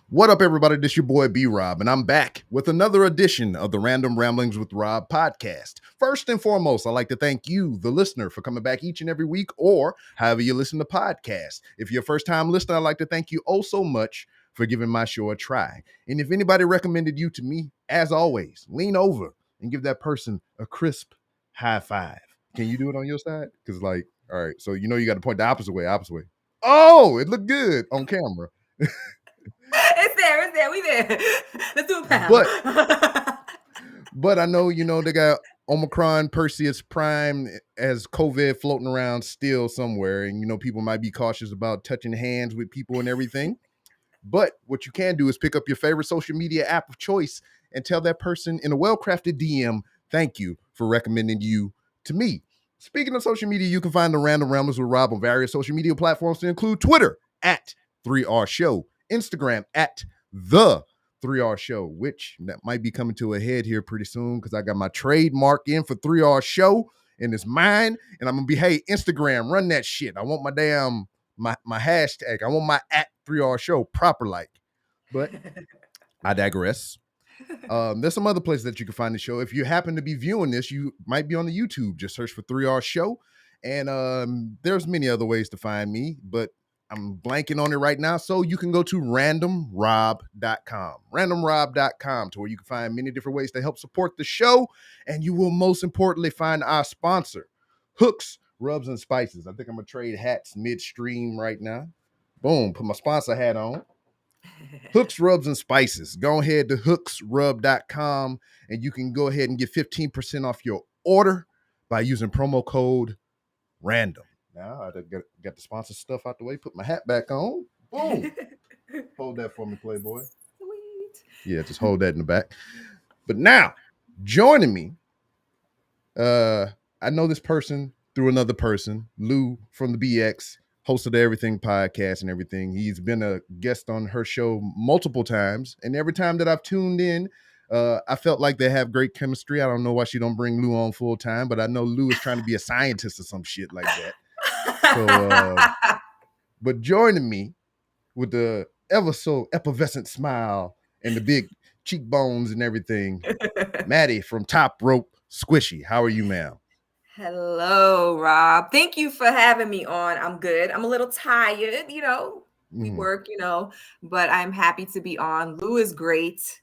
What up, everybody? This your boy B Rob, and I'm back with another edition of the Random Ramblings with Rob podcast. First and foremost, I'd like to thank you, the listener, for coming back each and every week, or however you listen to podcasts. If you're a first-time listener, I'd like to thank you oh so much for giving my show a try. And if anybody recommended you to me, as always, lean over and give that person a crisp high five. Can you do it on your side? Because, like, all right, so you got to point the opposite way, Oh, it looked good on camera. It's there. We there. Let's do a But pound. but I know they got Omicron Perseus Prime as COVID floating around still somewhere, and people might be cautious about touching hands with people and everything. But what you can do is pick up your favorite social media app of choice and tell that person in a well-crafted DM, thank you for recommending you to me. Speaking of social media, you can find the Random Ramblers with Rob on various social media platforms to include Twitter at 3R Show, Instagram at the 3R Show, which that might be coming to a head here pretty soon because I got my trademark in for 3R Show and it's mine. And I'm gonna be, hey, Instagram, run that shit. I want my damn my hashtag. I want my at 3R Show proper like. But I digress. There's some other places that you can find the show. If you happen to be viewing this, you might be on the YouTube. Just search for 3R Show. And there's many other ways to find me, but I'm blanking on it right now. So you can go to randomrob.com, randomrob.com, to where you can find many different ways to help support the show. And you will most importantly find our sponsor, Hooks, Rubs, and Spices. I think I'm going to trade hats midstream right now. Boom, put my sponsor hat on. Hooks, Rubs, and Spices. Go ahead to hooksrub.com and you can go ahead and get 15% off your order by using promo code RANDOM. Now I got the sponsor stuff out the way, put my hat back on. Boom. Hold that for me, Playboy. Sweet. Yeah, just hold that in the back. But now, joining me, I know this person through another person, Lou from the BX, host of the Everything podcast and everything. He's been a guest on her show multiple times, and every time that I've tuned in, I felt like they have great chemistry. I don't know why she don't bring Lou on full time, but I know Lou is trying to be a scientist or some shit like that. So, but joining me with the ever so effervescent smile and the big cheekbones and everything, Maddy from Top Rope Squishy. How are you, ma'am? Hello, Rob. Thank you for having me on. I'm good. I'm a little tired, we work, but I'm happy to be on. Lou is great.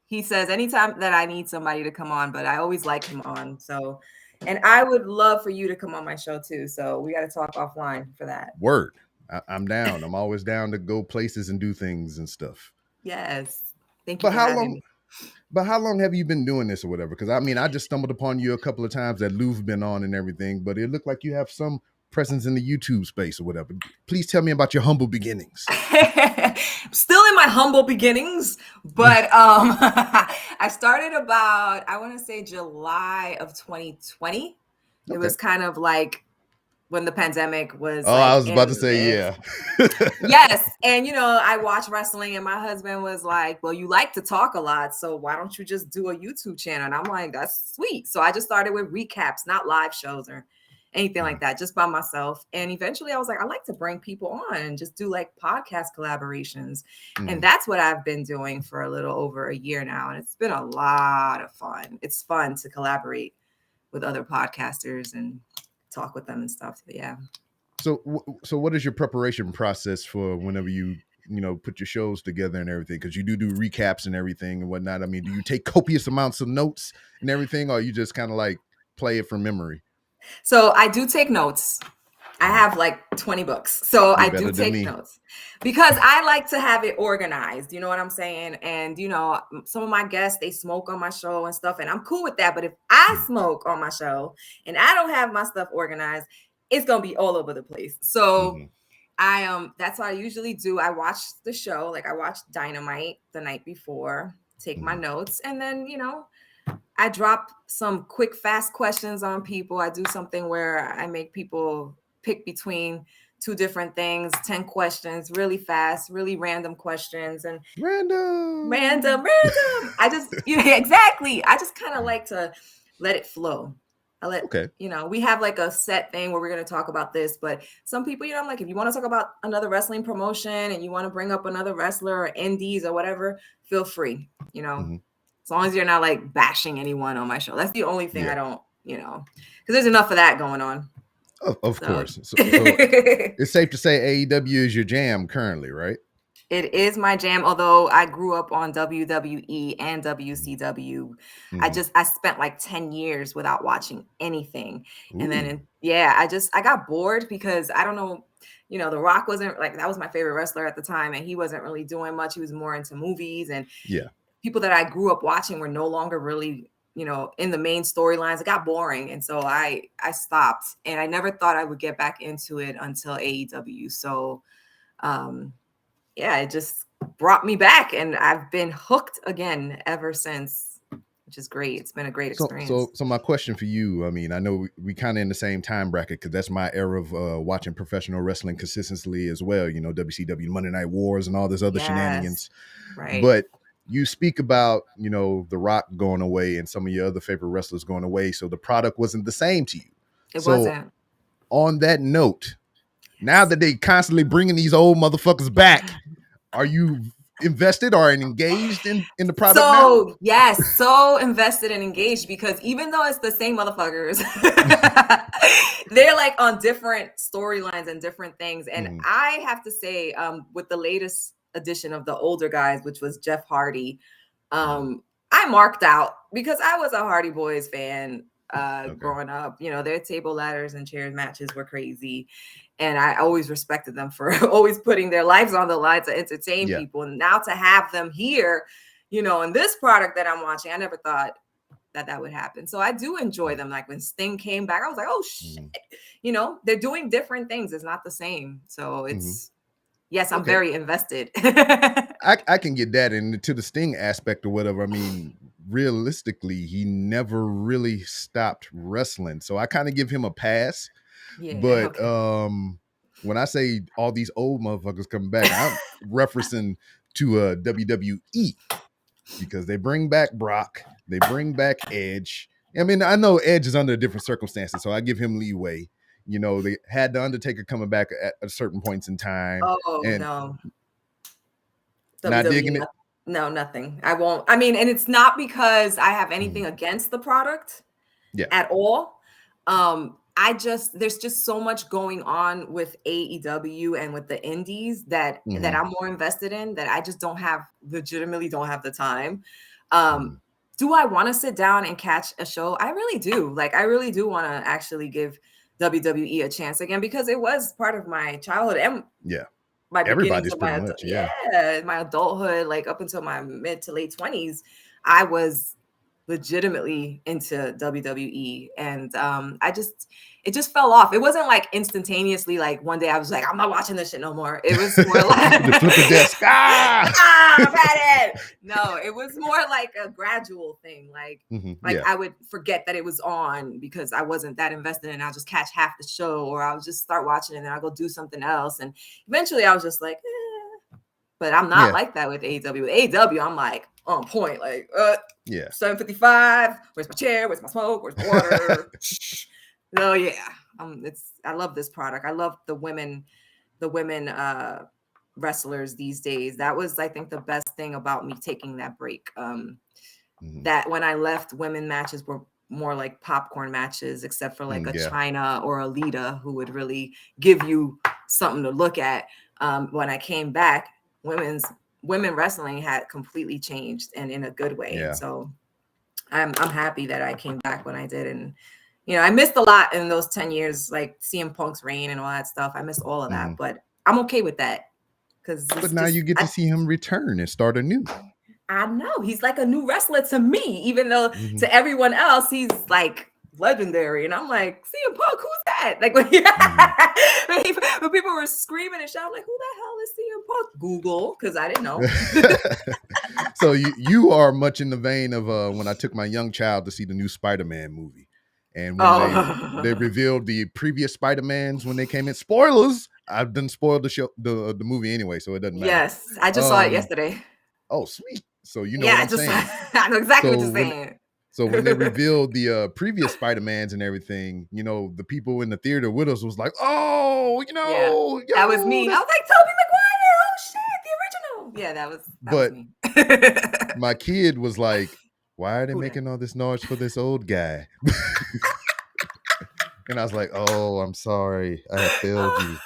He says anytime that I need somebody to come on, but I always like him on. So, and I would love for you to come on my show too. So we got to talk offline for that. Word. I'm down. I'm always down to go places and do things and stuff. Yes. Thank you for having me. But how long have you been doing this or whatever? Because I just stumbled upon you a couple of times that Lou's been on and everything, but it looked like you have some presence in the YouTube space or whatever. Please tell me about your humble beginnings. Still in my humble beginnings, but I started about, I want to say July of 2020. Okay. It was kind of like when the pandemic was. Oh, I was about to say, yeah. Yes. And, I watched wrestling and my husband was like, well, you like to talk a lot, so why don't you just do a YouTube channel? And I'm like, that's sweet. So I just started with recaps, not live shows or anything like that, just by myself. And eventually I was like, I like to bring people on and just do like podcast collaborations. And that's what I've been doing for a little over a year now. And it's been a lot of fun. It's fun to collaborate with other podcasters and talk with them and stuff. Yeah. So what is your preparation process for whenever you put your shows together and everything? Because you do recaps and everything and whatnot. I mean, do you take copious amounts of notes and everything, or you just kind of like play it from memory? So I do take notes. I have like 20 books. So I do take notes because I like to have it organized. You know what I'm saying? And, some of my guests, they smoke on my show and stuff, and I'm cool with that. But if I smoke on my show and I don't have my stuff organized, it's going to be all over the place. So that's what I usually do. I watch the show. Like I watch Dynamite the night before, take my notes, and then, I drop some quick, fast questions on people. I do something where I make people pick between two different things, 10 questions, really fast, really random questions. And random. I just, exactly. I just kind of like to let it flow. I'll let Okay. we have like a set thing where we're going to talk about this, but some people, I'm like, if you want to talk about another wrestling promotion and you want to bring up another wrestler or indies or whatever, feel free, as long as you're not like bashing anyone on my show. That's the only thing I don't, because there's enough of that going on. Of course. So it's safe to say AEW is your jam currently, right? It is my jam, although I grew up on WWE and WCW. I spent like 10 years without watching anything. Ooh. And then, I got bored because I don't know, The Rock wasn't like, that was my favorite wrestler at the time. And he wasn't really doing much. He was more into movies, and people that I grew up watching were no longer really, in the main storylines. It got boring. And so I stopped, and I never thought I would get back into it until AEW. So, it just brought me back, and I've been hooked again ever since, which is great. It's been a great experience. So my question for you, I mean, I know we kind of in the same time bracket, because that's my era of watching professional wrestling consistently as well. WCW, Monday Night Wars, and all this other shenanigans. Right. But you speak about, The Rock going away and some of your other favorite wrestlers going away. So the product wasn't the same to you. It wasn't. On that note, now that they constantly bringing these old motherfuckers back, are you invested or engaged in the product now? Yes, so invested and engaged, because even though it's the same motherfuckers, they're like on different storylines and different things. And I have to say, with the latest edition of the older guys, which was Jeff Hardy, I marked out because I was a Hardy Boys fan growing up. Their table, ladders, and chairs matches were crazy. And I always respected them for always putting their lives on the line to entertain people. And now to have them here, in this product that I'm watching, I never thought that would happen. So I do enjoy them. Like when Sting came back, I was like, oh shit, they're doing different things. It's not the same. So it's, yes, I'm very invested. I can get that. And to the Sting aspect or whatever, I mean, realistically, he never really stopped wrestling. So I kind of give him a pass. But when I say all these old motherfuckers coming back, I'm referencing to WWE, because they bring back Brock, they bring back Edge. I mean, I know Edge is under different circumstances, so I give him leeway. They had the Undertaker coming back at certain points in time. Oh, and no. Not digging it? No, nothing. I won't. I mean, and it's not because I have anything against the product at all. There's just so much going on with AEW and with the indies that I'm more invested in, that I just legitimately don't have the time. Do I want to sit down and catch a show? I really do. Like, I really do want to actually give WWE a chance again, because it was part of my childhood and my everybody's pretty much, my adulthood, like up until my mid to late 20s, I was legitimately into WWE, and it just fell off. It wasn't like instantaneously, like one day I was like, I'm not watching this shit no more. It was more like the flip the desk. I've had it. No, it was more like a gradual thing. Like I would forget that it was on because I wasn't that invested, and I'll just catch half the show, or I'll just start watching and then I'll go do something else. And eventually I was just like, but I'm not like that with AEW. With AEW, I'm like on point, like 7:55. Where's my chair? Where's my smoke? Where's my water? Oh yeah, I love this product. I love the women wrestlers these days. That was, I think, the best thing about me taking that break. That when I left, women matches were more like popcorn matches, except for like a Chyna or a Lita, who would really give you something to look at. When I came back, women wrestling had completely changed, and in a good way. And so I'm happy that I came back when I did. And I missed a lot in those 10 years, like CM Punk's reign and all that stuff. I missed all of that, but I'm okay with that. But now you get to see him return and start anew. I know. He's like a new wrestler to me, even though to everyone else, he's like legendary. And I'm like, CM Punk, who's that? Like when people were screaming and shouting, like, who the hell is CM Punk? Google, because I didn't know. So you are much in the vein of when I took my young child to see the new Spider-Man movie. And when they revealed the previous Spider-Mans when they came in, spoilers, I've done spoiled the show, the movie anyway, so it doesn't matter. Yes, I just saw it yesterday. Oh, sweet. So you know what I'm saying. I know exactly what you're saying. So when they revealed the previous Spider-Mans and everything, you know, the people in the theater with us was like, "Oh, you Yeah, know, that was yo." me. I was like, Tobey Maguire. Oh shit, the original. Yeah, that was But me. my kid was like, "Why are they Who that? making all this noise for this old guy?" And I was like, "Oh, I'm sorry, I have failed you."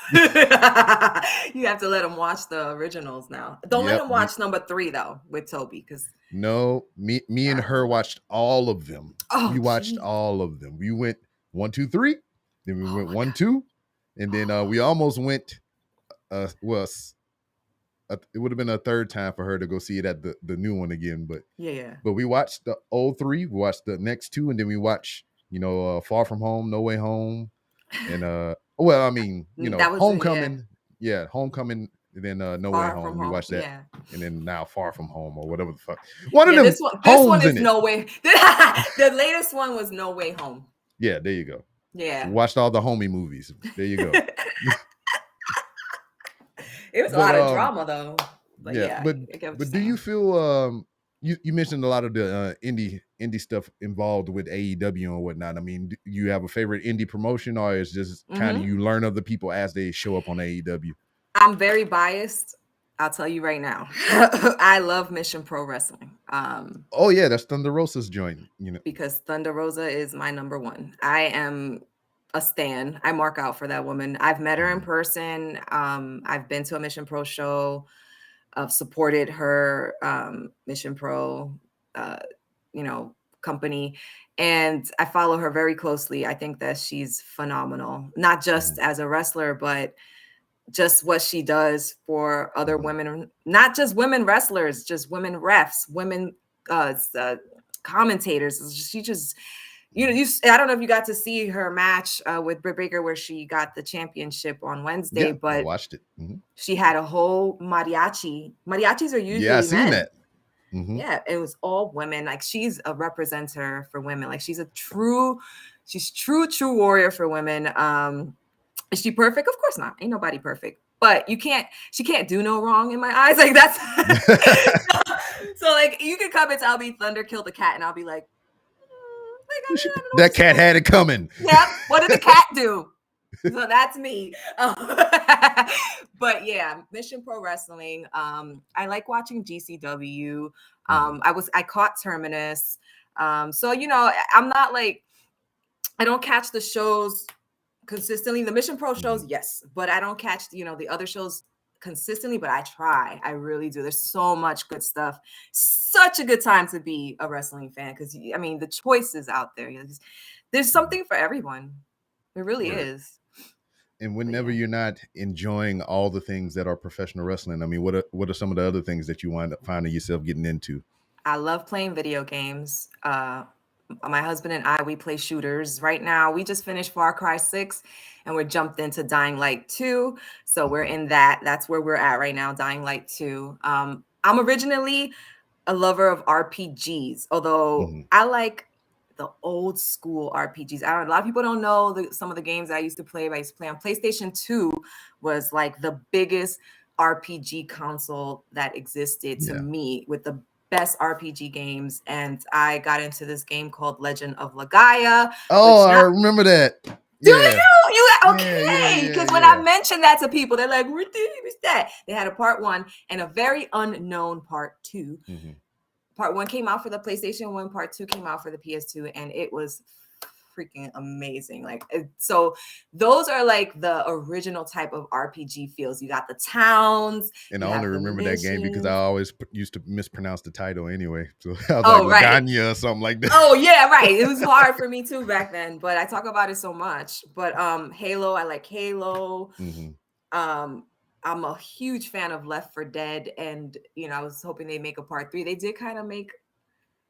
You have to let him watch the originals now. Don't let Yep. him watch number 3 though with Toby, because No, me and her watched all of them. We oh watched gee, all of them. We went 1, 2, 3. Then we oh went my 1, god, 2, and then we almost went. Well, it would have been a third time for her to go see it at the new one again, but yeah. we watched the old 3. We watched the next 2, and then we watched Far From Home, No Way Home, and well, I mean, That was Homecoming. Yeah, Homecoming. And then No Way Far From Home. We Home. watched that, Yeah, and then now Far From Home or whatever the fuck. One of yeah. them This one homes in is it. No Way. The latest one was No Way Home. Yeah, there you go. Yeah, Watched all the homie movies. There you go. it was a But lot of drama though. But yeah, yeah, but I get what you're do you saying. feel you mentioned a lot of the indie stuff involved with AEW and whatnot. I mean, do you have a favorite indie promotion, or is just kind of Hmm. you learn of the people as they show up on AEW? I'm very biased. I'll tell you right now. I love Mission Pro Wrestling. Oh yeah, that's Thunder Rosa's joint. Because Thunder Rosa is my number one. I am a stan. I mark out for that woman. I've met her in Mhm. person. I've been to a Mission Pro show. I've supported her Mission Pro, uh, company, and I follow her very closely. I think that she's phenomenal, not just Mhm. as a wrestler, but just what she does for other Mhm. women, not just women wrestlers, just women refs, women commentators. She just, I don't know if you got to see her match with Britt Baker where she got the championship on Wednesday, Yeah, I but watched it. Mhm. she had a whole mariachi. Mariachis are Yeah, I usually seen men. that. Mhm. Yeah, it was all women. Like she's a representative for women. Like she's true warrior for women. Is she perfect? Of course not. Ain't nobody perfect. But she can't do no wrong in my eyes. Like that's so like you could come and tell me Thunder killed the cat, and I'll be like, like I don't know what That you're cat supposed had it coming. to. Yep. What did the cat do? So that's me. But yeah, Mission Pro Wrestling. I like watching GCW. Mhm. I caught Terminus. So I'm not like I don't catch the shows consistently. The Mission Pro shows, Mhm. yes, but I don't catch the other shows consistently, but I try. I really do. There's so much good stuff. Such a good time to be a wrestling fan because I mean the choices out there. There's Mhm. something for everyone. There really Word. is. And But whenever yeah. you're not enjoying all the things that are professional wrestling, I mean, what are some of the other things that you wind up finding yourself getting into? I love playing video games. My husband and I, we play shooters. Right now, we just finished Far Cry 6 and we're jumped into Dying Light 2. So we're Mhm. in that. That's where we're at right now, Dying Light 2. I'm originally a lover of RPGs, although Mhm. I like the old school RPGs. I don't. A lot of people don't know some of the games I used to play. I used to play on PlayStation 2 was like the biggest RPG console that existed to Yeah. me with the best RPG games. And I got into this game called Legend of Legaia, Oh, which I not remember that. do Yeah. you Yeah, yeah, okay? yeah, Because when I yeah. mention that to people, they're like, "What is that?" They had a part one and a very unknown part two. Mhm. Part one came out for the PlayStation 1, part two came out for the PS2, and it was freaking amazing. So those are like the original type of RPG feels. You got the towns, And I you only have the remember that game because I missions. always used to mispronounce the title anyway. So I was like Oh, right. Laganya or something like that. Oh, yeah, right. It was hard for me too back then, but I talk about it so much. But Halo, I like Halo. Mhm. Um, I'm a huge fan of Left 4 Dead, and I was hoping they make a part 3. They did kind of make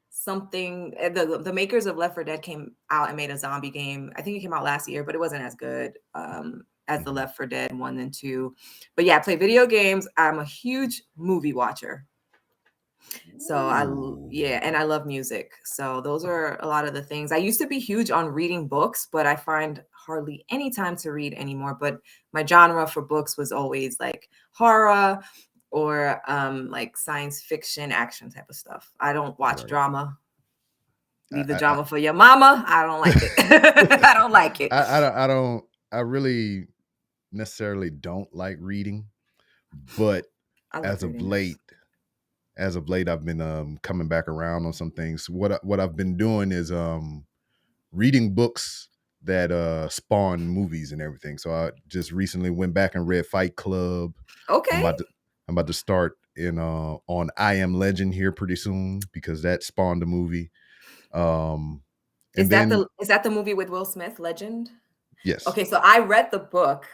something. The makers of Left 4 Dead came out and made a zombie game. I think it came out last year, but it wasn't as good as the Mhm. Left 4 Dead 1 and 2. But yeah, I play video games. I'm a huge movie watcher. So Ooh. yeah, and I love music. So those are a lot of the things. I used to be huge on reading books, but I find hardly any time to read anymore. But my genre for books was always like horror or like science fiction, action type of stuff. I don't watch Right. drama. Leave the I drama for your mama. I don't like it. I don't like it. I really necessarily don't like reading, but I love as of reading. late, I've been coming back around on some things. What I've been doing is reading books that spawn movies and everything. So I just recently went back and read Fight Club. I'm Okay. about to I'm about to start in on I Am Legend here pretty soon because that spawned a movie. Um and then Is that the movie with Will Smith, Legend? yes. Okay, so I read the book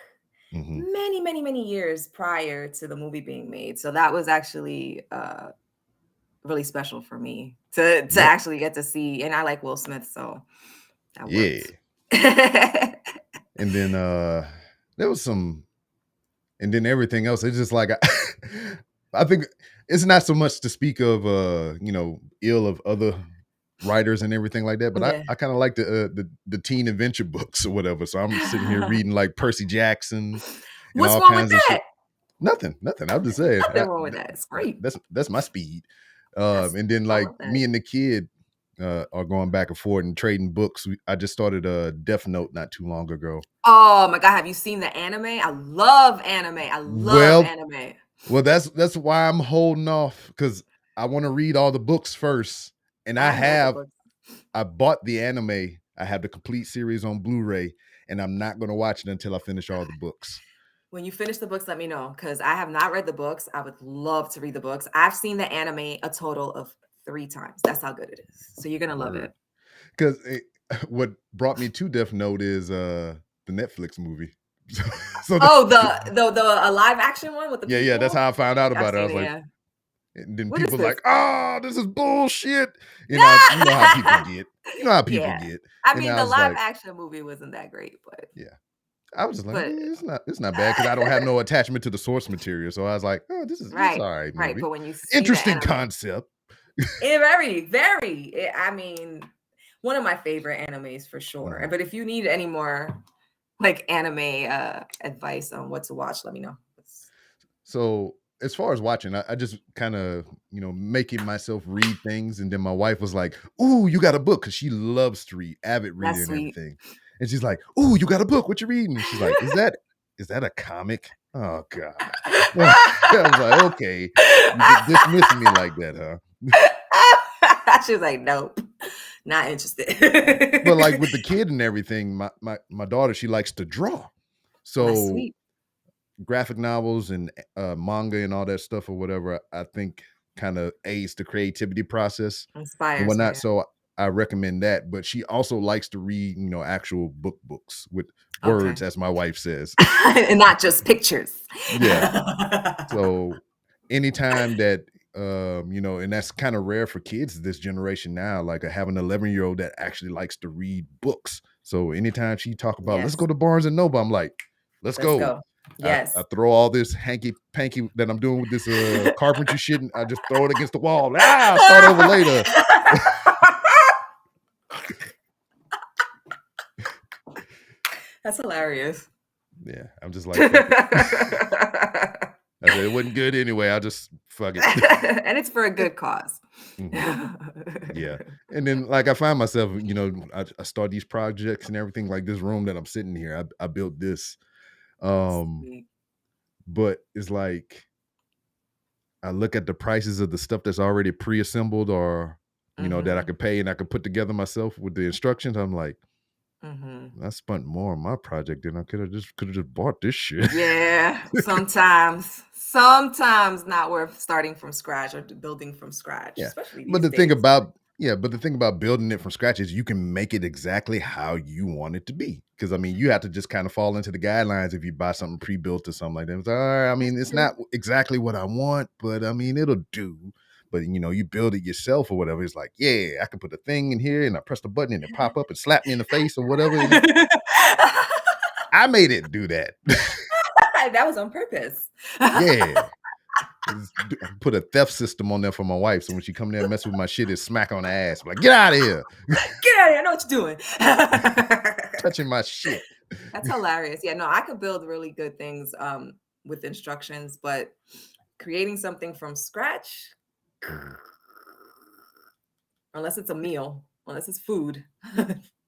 Hmm. many, many, many years prior to the movie being made. So that was actually really special for me to Yep. actually get to see. And I like Will Smith, so that Yeah. worked. And then there was some and then everything else. It's just like I think it's not so much to speak of ill of other writers and everything like that, but Yeah. I kind of like the teen adventure books or whatever. So I'm sitting here reading like Percy Jackson and What's all wrong with kinds of shit. that? Nothing. I'm just saying Nothing wrong with that. It's great. that's my speed. And then I like love that. me and the kid are going back and forth and trading books. I just started a Death Note not too long ago. Oh my God, have you seen the anime? I love anime. I love Well, anime. Well, that's why I'm holding off because I want to read all the books first. And I haven't read the books. I bought the anime. I have the complete series on Blu-ray, and I'm not going to watch it until I finish all the books. When you finish the books, let me know because I have not read the books. I would love to read the books. I've seen the anime a total of 3 times. That's how good it is. So you're gonna love Word. it. Because what brought me to Death Note is the Netflix movie. So Oh, the live action one with the yeah, that's people. how I found out I've about it. I seen was it. like, Yeah. and then What is people this? like, oh, this is bullshit. You know how people get. You know how people Yeah. get. I And mean, I the was live like, action movie wasn't that great, yeah. I was just like, but it's not bad because I don't have no attachment to the source material. So I was like, oh, this is right, all right right. movie. But when you see the Interesting anime, concept. very, very. I mean, one of my favorite animes for sure. Mhm. But if you need any more like anime advice on what to watch, let me know. So as far as watching, I just kind of, making myself read things. And then my wife was like, ooh, you got a book. Cause she loves to read, avid reader That's and sweet. everything. And she's like, ooh, you got a book. What you reading? And she's like, is that a comic? Oh God. I was like, okay, you just dismissing me like that, huh? She was like, nope, not interested. But like with the kid and everything, my daughter, she likes to draw. That's So sweet. graphic novels and manga and all that stuff or whatever, I think kind of aids the creativity process and Inspires her, whatnot. yeah. So I recommend that. But she also likes to read, actual books with Okay. words, as my wife says. And not just pictures. Yeah. So anytime that and that's kind of rare for kids this generation now. Like I have an 11-year-old that actually likes to read books. So anytime she talk about let's Yes. go to Barnes and Noble, I'm like, let's Let's go. go. I Yes. throw all this hanky panky that I'm doing with this carpentry shit, and I just throw it against the wall. I'll start over later. That's hilarious. Yeah, I'm just like fuck it. I said it wasn't good anyway. I'll just fuck it. And it's for a good cause. Mhm. Yeah, and then like I find myself, I start these projects and everything. Like this room that I'm sitting here, I built this, um, Sweet. but it's like I look at the prices of the stuff that's already pre-assembled or that I Mhm, could pay and I could put together myself with the instructions. I'm like, mhm. I spent more on my project than I could have just bought this shit. Yeah, sometimes not worth starting from scratch or building from scratch, Yeah. especially But these the thing days. about but the thing about building it from scratch is you can make it exactly how you want it to be. Because I mean, you have to just kind of fall into the guidelines if you buy something pre-built or something like that. It's like, all right, I That's mean, it's true. not exactly what I want, but I mean, it'll do. But you build it yourself or whatever. It's like, yeah, I can put a thing in here and I press the button and it pop up and slap me in the face or whatever. I made it do that. That was on purpose. Yeah. Put a theft system on there for my wife. So when she come there and mess with my shit, it's smack on the ass. Like, get out of here. Get out of here, I know what you're doing. Touching my shit. That's hilarious. Yeah, no, I could build really good things with instructions, but creating something from scratch, Mhm. unless it's a meal. unless it's food.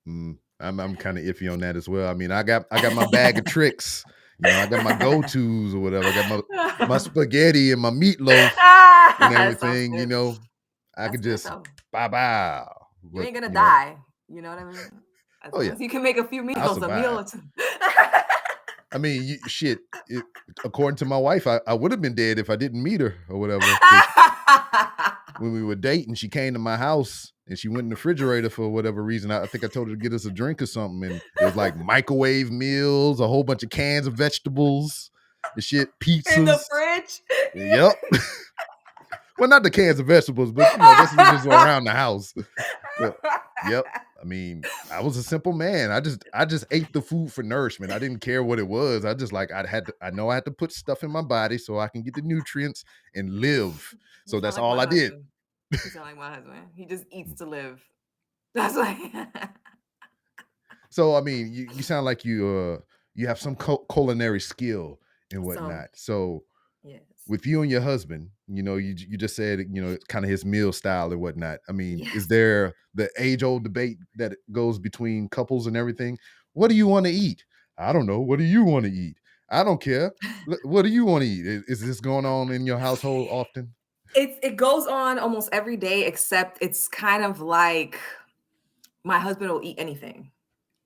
I'm kind of iffy on that as well. I mean, I got my bag of tricks. I got my go-tos or whatever. I got my spaghetti and my meatloaf and That sounds everything. good. I That's could good just though. bow. You But ain't gonna die. You know what I mean? As oh long yeah, as you can make a few I'll meals, a meal survive. or two. I mean, according to my wife, I would have been dead if I didn't meet her or whatever. 'Cause when we were dating, she came to my house and she went in the refrigerator for whatever reason. I think I told her to get us a drink or something, and it was like microwave meals, a whole bunch of cans of vegetables, the shit, In the pizzas. fridge. Yep. Well, not the cans of vegetables, but this was just around the house. But yep. I mean, I was a simple man. I just ate the food for nourishment. I didn't care what it was. I just like I know I had to put stuff in my body so I can get the nutrients and live. You So sound that's like all my I did. husband. You sound like my husband. He just eats to live. That's like So I mean, you sound like you have some culinary skill and so whatnot. So yes. with you and your husband, you just said it's kind of his meal style and whatnot. I mean, is Yes. there the age old debate that goes between couples and everything? What do you want to eat? I don't know. What do you want to eat? I don't care. What do you want to eat? Is this going on in your household often? It goes on almost every day, except it's kind of like my husband will eat anything.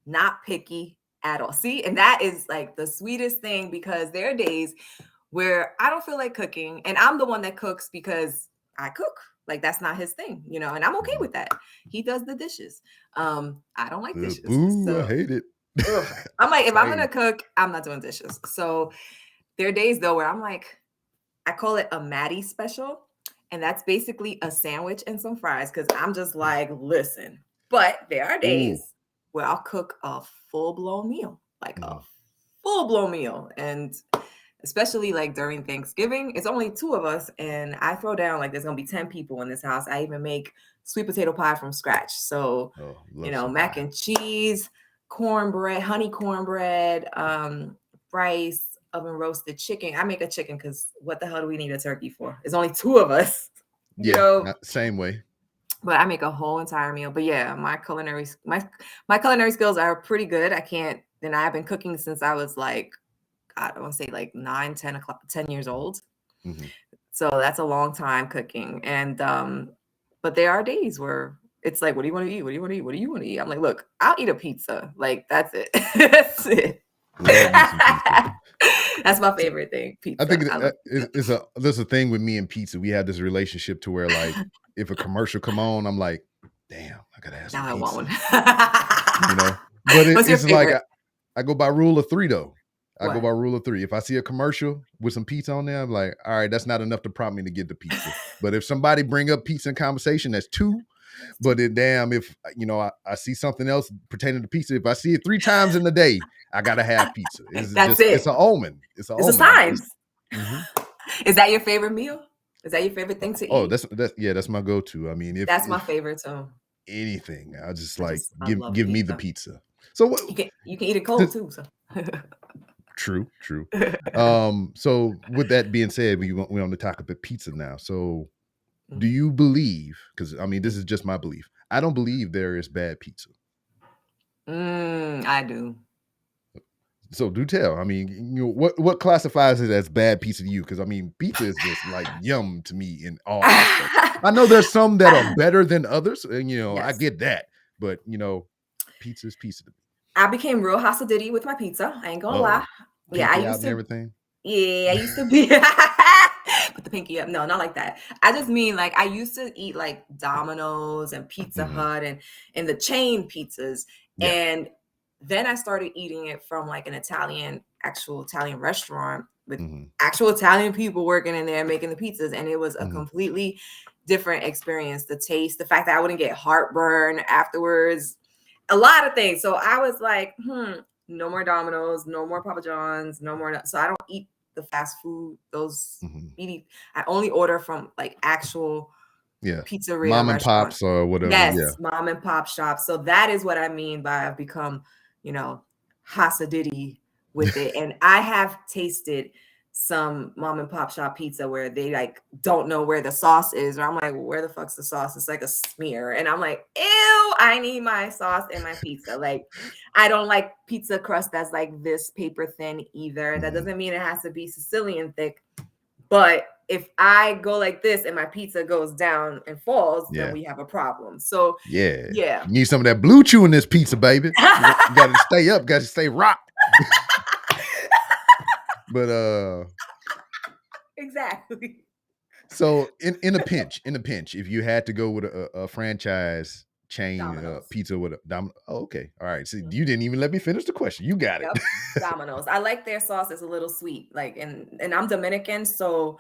Not picky at all. See, and that is like the sweetest thing because there are days where I don't feel like cooking and I'm the one that cooks because I cook. Like that's not his thing, and I'm okay Mhm. with that. He does the dishes. I don't like dishes. Boo! I So hate it. ugh. I'm like, if I'm gonna Same. cook, I'm not doing dishes. So there are days though where I'm like, I call it a Maddy special. And that's basically a sandwich and some fries because I'm just like, listen. But there are Ooh. days where I'll cook a full blown meal, like a Mhm. full blown meal. And especially like during Thanksgiving, it's only two of us. And I throw down like there's going to be 10 people in this house. I even make sweet potato pie from scratch. So, Oh, love some mac pie. and cheese, cornbread, honey cornbread, rice, oven roasted chicken. I make a chicken because what the hell do we need a turkey for? It's only two of us, you Yeah, know. same way. But I make a whole entire meal. But yeah, my culinary skills are pretty good. I can't. And I've been cooking since I was like, God, I want to say like 9, 10 o'clock, 10 years old. Mhm. So that's a long time cooking. And but there are days where it's like, what do you want to eat? What do you want to eat? What do you want to eat? I'm like, look, I'll eat a pizza. Like that's it. That's it. Love me some pizza. That's my So, favorite thing, I pizza. think I love it's pizza. there's a thing with me and pizza. We have this relationship to where like if a commercial come on, I'm like, damn, I gotta have some Now I want pizza. one. But What's your it's like favorite? I go by rule of 3 though. I go What? by rule of 3. If I see a commercial with some pizza on there, I'm like, all right, that's not enough to prompt me to get the pizza. But if somebody bring up pizza in conversation, that's 2. That's But two. then damn, if I see something else pertaining to pizza, if I see it 3 times in the day, I gotta have pizza. That's It's it. an omen. It's an It's a omen. I'm just sign. mhm. Is that your favorite meal? Is that your favorite thing to Oh, eat? that's my go-to. I mean, That's my if favorite too. anything, I just like I love give me the pizza. pizza. So what You can eat it cold this, too. So true, true. So with that being said, we're on the topic of pizza now. So do Mhm. you believe, because I mean this is just my belief. I don't believe there is bad pizza. I do. So do tell. I mean, what classifies it as bad pizza to you? Because I mean, pizza is just like yum to me in all aspects. I know there's some that are better than others, and I Yes. get that. But pizza is pizza to me. I became real Hasadidi with my pizza. I ain't gonna lie. Uh-oh. Yeah, I Pinky out used and to. everything. Yeah, I used to be. Put the pinky up. No, not like that. I just mean like I used to eat like Domino's and Pizza Hmm. Hut and the chain pizzas, Yeah. and then I started eating it from like an actual Italian restaurant with Hmm. actual Italian people working in there making the pizzas, and it was a Hmm. completely different experience. The taste, the fact that I wouldn't get heartburn afterwards, a lot of things. So I was like, no more Domino's, no more Papa John's, no more. So I don't eat the fast food, those Hmm. I only order from like actual Yeah. pizzeria Mom and restaurants. pops or whatever. Yes, Yeah. mom and pop shops. So that is what I mean by I've become, Hasadidi with it. And I have tasted some mom and pop shop pizza where they like don't know where the sauce is, or I'm like, well, where the fuck's the sauce? It's like a smear, and I'm like, ew, I need my sauce in my pizza. Like, I don't like pizza crust that's like this paper thin either. That doesn't mean it has to be Sicilian thick, but if I go like this and my pizza goes down and falls, then we have a problem. So yeah, yeah, you need some of that blue chew in this pizza, baby. You got to stay up, got to stay rock. But exactly. so in a pinch, if you had to go with a franchise chain pizza with a oh, okay, all right. So you didn't even let me finish the question. You got it. Yep. Domino's. I like their sauce. It's a little sweet. Like, and I'm Dominican, so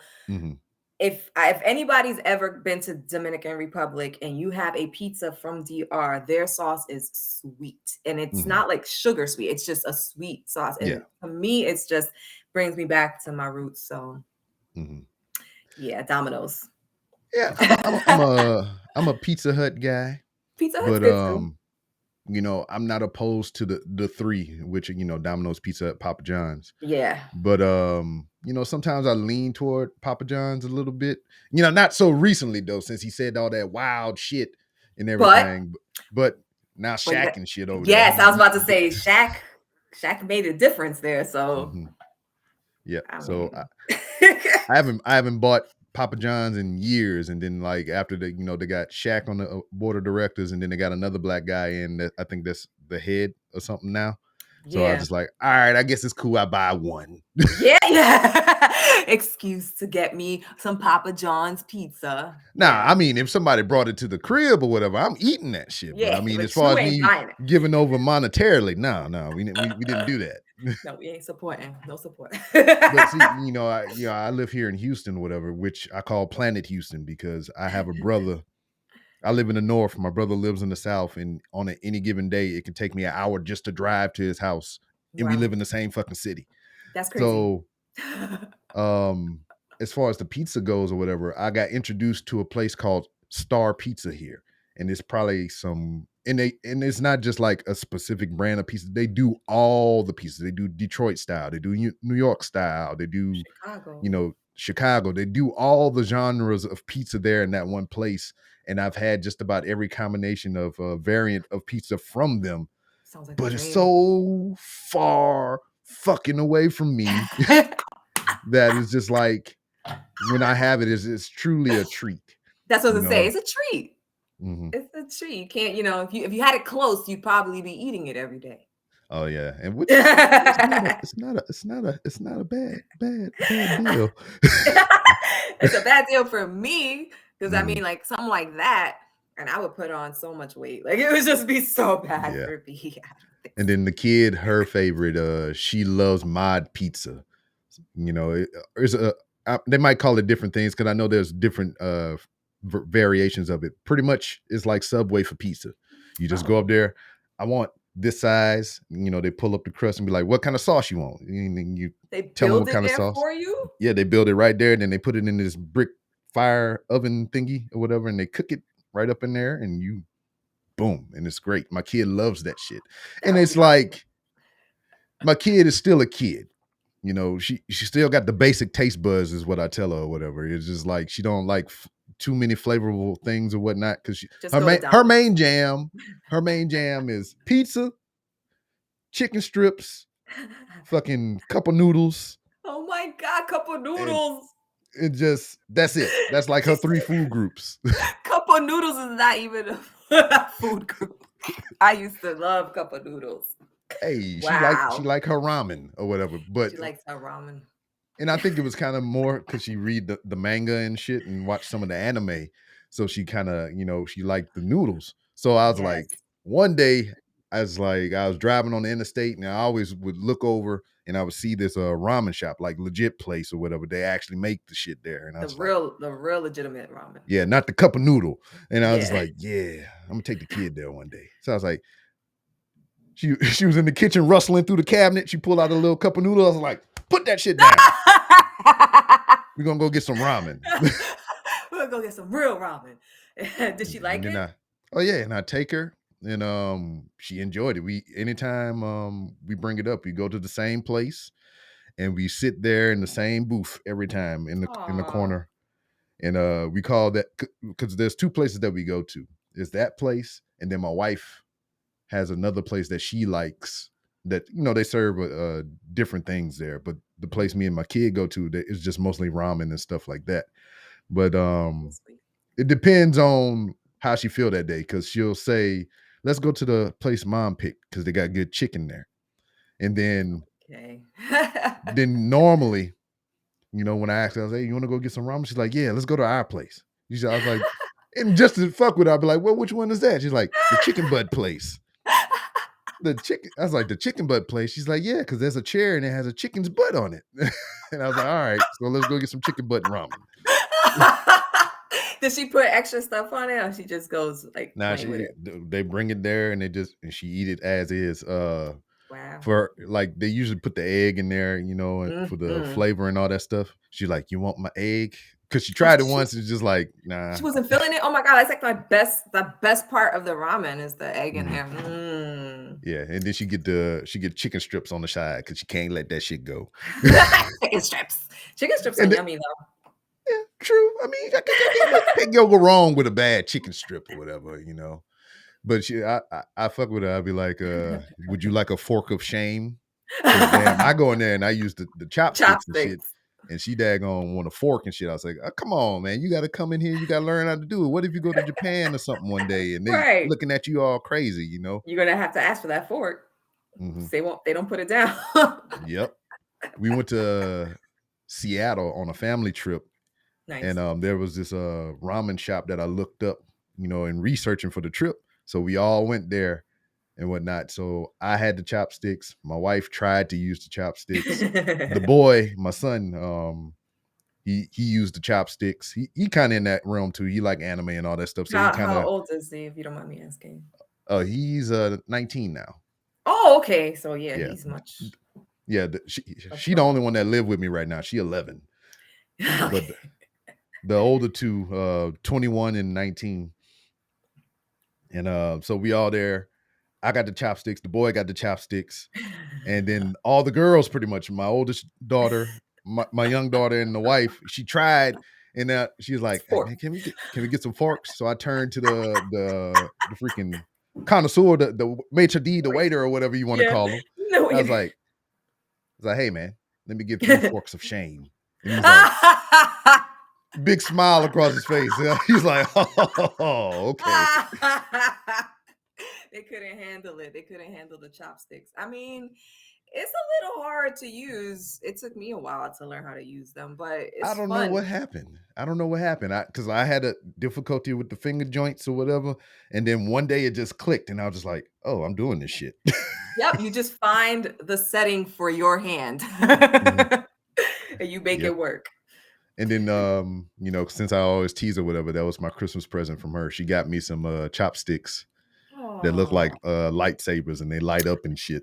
if anybody's ever been to Dominican Republic and you have a pizza from DR, their sauce is sweet, and it's not like sugar sweet. It's just a sweet sauce, and to me, it's just brings me back to my roots. So, yeah, Domino's. Yeah, I'm a Pizza Hut guy. Pizza Hut's but good too. You know, I'm not opposed to the three, which, you know, Domino's, Pizza Hut, Papa John's. Yeah. But you know, sometimes I lean toward Papa John's a little bit. You know, not so recently though, since he said all that wild shit and everything. But now Shaq and shit over there. Yes, I was about to say Shaq made a difference there. So yeah. So I haven't bought Papa John's in years, and then like after they got Shaq on the board of directors, and then they got another black guy in that I think that's the head or something now. So I was just like, all right, I guess it's cool. I buy one. Yeah. Excuse to get me some Papa John's pizza. Nah, I mean, if somebody brought it to the crib or whatever, I'm eating that shit. Yeah, but I mean, as far as me giving over monetarily, no, we didn't do that. No, we ain't supporting. No support. But see, I live here in Houston, or whatever, which I call Planet Houston because I have a brother. I live in the north. My brother lives in the south, and on any given day, it can take me an hour just to drive to his house, and we live in the same fucking city. That's crazy. So, as far as the pizza goes or whatever, I got introduced to a place called Star Pizza here, and it's probably and it's not just like a specific brand of pizza. They do all the pizzas. They do Detroit style. They do New York style. They do Chicago. They do all the genres of pizza there in that one place. And I've had just about every combination of variant of pizza from them. Sounds like but it's so far fucking away from me that it's just like when I have it, it's truly a treat. That's what I say. It's a treat. It's a treat. You can't, if you had it close, you'd probably be eating it every day. Oh yeah, and which it's not a bad deal. It's a bad deal for me because I mean, like something like that, and I would put on so much weight. Like it would just be so bad for me. And then the kid, her favorite, she loves mod pizza. They might call it different things because I know there's different variations of it. Pretty much, it's like Subway for pizza. You just go up there. I want this size. They pull up the crust and be like, "What kind of sauce you want?" And you tell them what kind of sauce for you. Yeah, they build it right there. And then they put it in this brick fire oven thingy or whatever, and they cook it right up in there, and you boom, and it's great. My kid loves that shit, and it's like my kid is still a kid. She still got the basic taste buds, is what I tell her or whatever. It's just like she don't like too many flavorful things or whatnot because her main jam is pizza, chicken strips, fucking cup of noodles. Oh my god, cup of noodles! That's it. That's like her three food groups. Cup of noodles is not even a food group. I used to love cup of noodles. Hey, she like her ramen or whatever, but she likes her ramen. And I think it was kind of more because she read the manga and shit and watched some of the anime, so she kind of she liked the noodles. So I was like, one day I was driving on the interstate, and I always would look over and I would see this ramen shop, like legit place or whatever. They actually make the shit there, and I was the real legitimate ramen. Yeah, not the cup of noodle. And I was like, yeah, I'm gonna take the kid there one day. So I was like. She was in the kitchen rustling through the cabinet. She pulled out a little cup of noodles. I was like, put that shit down. We're going to go get some ramen. We're going to go get some real ramen. Did she like it? And I take her, and she enjoyed it. Anytime we bring it up, we go to the same place. and we sit there in the same booth every time in the Aw. corner. And we call that, because there's two places that we go to. There's that place, and then my wife has another place that she likes, that they serve different things there. But the place me and my kid go to, that is just mostly ramen and stuff like that. But That's sweet. it depends on how she feel that day, because she'll say, let's go to the place mom picked because they got good chicken there. And then Okay. normally, when I ask her, I was like, hey, you want to go get some ramen? She's like, yeah, let's go to our place. I was like, and just to fuck with her, I'd be like, well, which one is that? She's like, the chicken butt place. I was like, the chicken butt place? She's like, yeah, because there's a chair and it has a chicken's butt on it. And I was like, all right, so let's go get some chicken butt ramen. Does she put extra stuff on it, or she just goes like Nah, plain with it? they bring it there and she eat it as is. Wow. For like, they usually put the egg in there, for the Mm-hmm. flavor and all that stuff. She's like, you want my egg? Because she tried it once and it's just like, nah. She wasn't feeling it. Oh my god, that's like the best part of the ramen is the egg in Mhm. there. Mm. Yeah, and then she get chicken strips on the side because she can't let that shit go. Chicken strips. Chicken strips are And yummy though. yeah, true. I mean, I can't go wrong with a bad chicken strip or whatever, But I fuck with her. I'd be like, would you like a fork of shame? Because damn, I go in there and I use the chopsticks and shit. Chopsticks. And she daggone want a fork and shit. I was like, oh, come on, man. You got to come in here. You got to learn how to do it. What if you go to Japan or something one day and they Right. looking at you all crazy, You're gonna have to ask for that fork. Mm-hmm. They don't put it down. Yep. We went to Seattle on a family trip. Nice. And there was this ramen shop that I looked up, in researching for the trip. So we all went there and whatnot. So I had the chopsticks. My wife tried to use the chopsticks. The boy, my son, he used the chopsticks. He kind of in that realm too. He like anime and all that stuff. So he kind How of. old is he, if you don't mind me asking? He's 19 now. Oh, okay. So yeah. He's much. Yeah, she the only one that live with me right now. She 11. Okay. But the older two, 21 and 19. And so we all there. I got the chopsticks. The boy got the chopsticks. And then all the girls, pretty much, my oldest daughter, my young daughter, and the wife, she tried. And she was like, hey, man, can we get some forks? So I turned to the freaking connoisseur, the maitre d', the waiter, or whatever you want to call him. No, I was like, hey, man, let me get 3 forks of shame. And he's like, big smile across his face. He's like, oh, okay. They couldn't handle it. They couldn't handle the chopsticks. I mean, it's a little hard to use. It took me a while to learn how to use them, but it's I don't fun. know what happened. Because I had a difficulty with the finger joints or whatever. And then one day it just clicked and I was just like, oh, I'm doing this shit. Yep. You just find the setting for your hand and you make it work. And then, since I always tease her, whatever, that was my Christmas present from her. She got me some chopsticks that look like lightsabers and they light up and shit.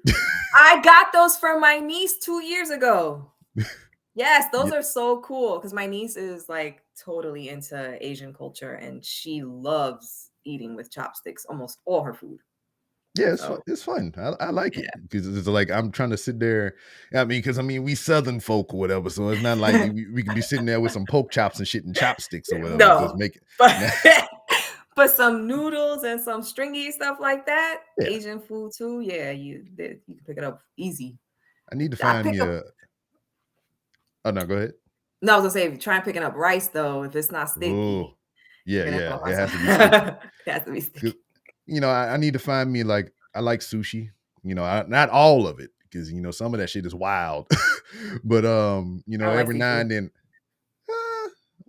I got those from my niece 2 years ago. Yes, those are so cool because my niece is like totally into Asian culture and she loves eating with chopsticks, almost all her food. Yeah, it's fun. I like it because it's like I'm trying to sit there. Because we Southern folk or whatever, so it's not like we can be sitting there with some pork chops and shit and chopsticks or whatever. No, just make it. But some noodles and some stringy stuff like that, Asian food too. Yeah, you can pick it up easy. I need to find me a. Oh no, go ahead. No, I was gonna say, try picking up rice though. If it's not sticky, ooh, yeah, it has to be sticky. It has to be sticky. I need to find me like I like sushi. Not all of it because some of that shit is wild. But every now and then.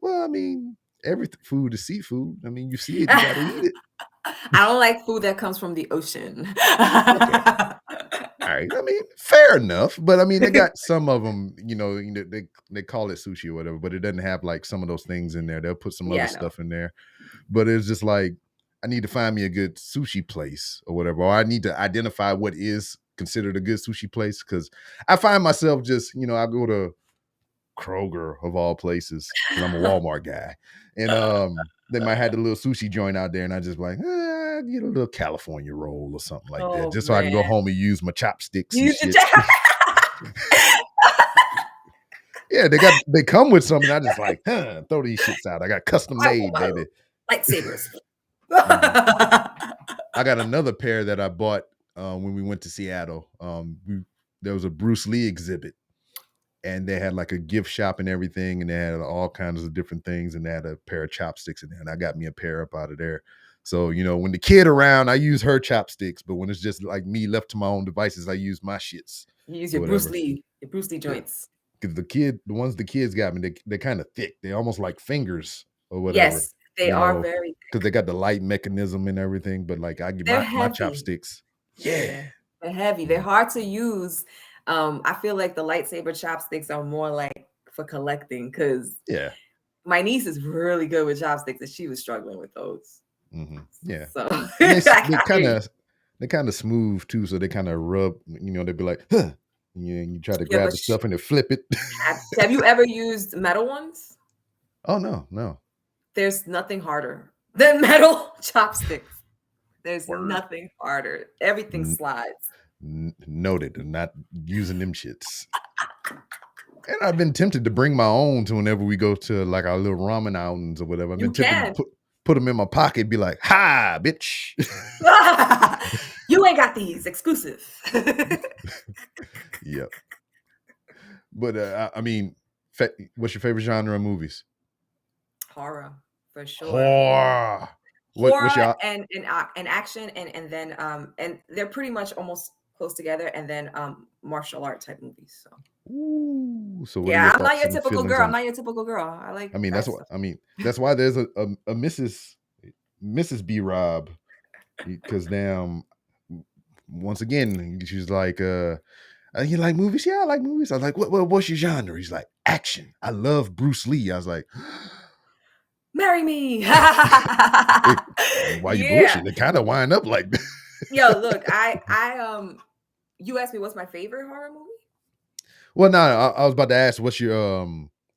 Well, every food is seafood. You see it, you gotta eat it. I don't like food that comes from the ocean. Okay. All right. Fair enough. But they got some of them, they call it sushi or whatever, but it doesn't have like some of those things in there. They'll put some other stuff in there. But it's just like, I need to find me a good sushi place or whatever. Or I need to identify what is considered a good sushi place. Cause I find myself just, I go to Kroger of all places because I'm a Walmart guy. And they might have the little sushi joint out there and I just like, get a little California roll or something like that. Just so I can go home and use my chopsticks and shit. Yeah, they come with something. I just like, throw these shits out. I got custom made, baby. Lightsabers. Mhm. I got another pair that I bought when we went to Seattle. There was a Bruce Lee exhibit, and they had like a gift shop and everything, and they had all kinds of different things, and they had a pair of chopsticks in there, and I got me a pair up out of there. So, when the kid around, I use her chopsticks, but when it's just like me left to my own devices, I use my shits You use or whatever. Your Bruce Lee Yeah. joints. Because the ones the kids got me, they're kind of thick. They're almost like fingers or whatever, Yes, they are very because they got the light mechanism and everything. But like I get they're my heavy. chopsticks. Yeah. Yeah, they're heavy. They're Mhm. hard to use. I feel like the lightsaber chopsticks are more like for collecting because Yeah. my niece is really good with chopsticks and she was struggling with those. Yeah. So And I hear you. they kind of smooth too, so they kind of rub. They'd be like, huh. And you try to Yeah, grab the stuff and it flip it. have you ever used metal ones? Oh no, no. There's nothing harder than metal chopsticks. There's Word. nothing harder. Everything N- slides. Noted. I'm not using them shits. And I've been tempted to bring my own to whenever we go to like our little ramen outings or whatever. I've been You tempted to can. put them in my pocket, be like, "Ha, bitch!" You ain't got these exclusive. Yep. But I mean, what's your favorite genre of movies? Horror, for sure. Horror. What's Horror your and action and they're pretty much almost close together and then martial art type movies. So Ooh? So what are your yeah, I'm not thoughts your and typical feelings girl. I'm on? not your typical girl. I like that stuff. That's why there's a Mrs. B Rob, because damn, once again she's like you like movies? Yeah, I like movies. I was like, what's your genre? He's like, action. I love Bruce Lee. I was like, Marry me. why you Yeah. bullshit? It kind of wind up like Yo, look, you asked me what's my favorite horror movie? Well, no, I was about to ask, what's your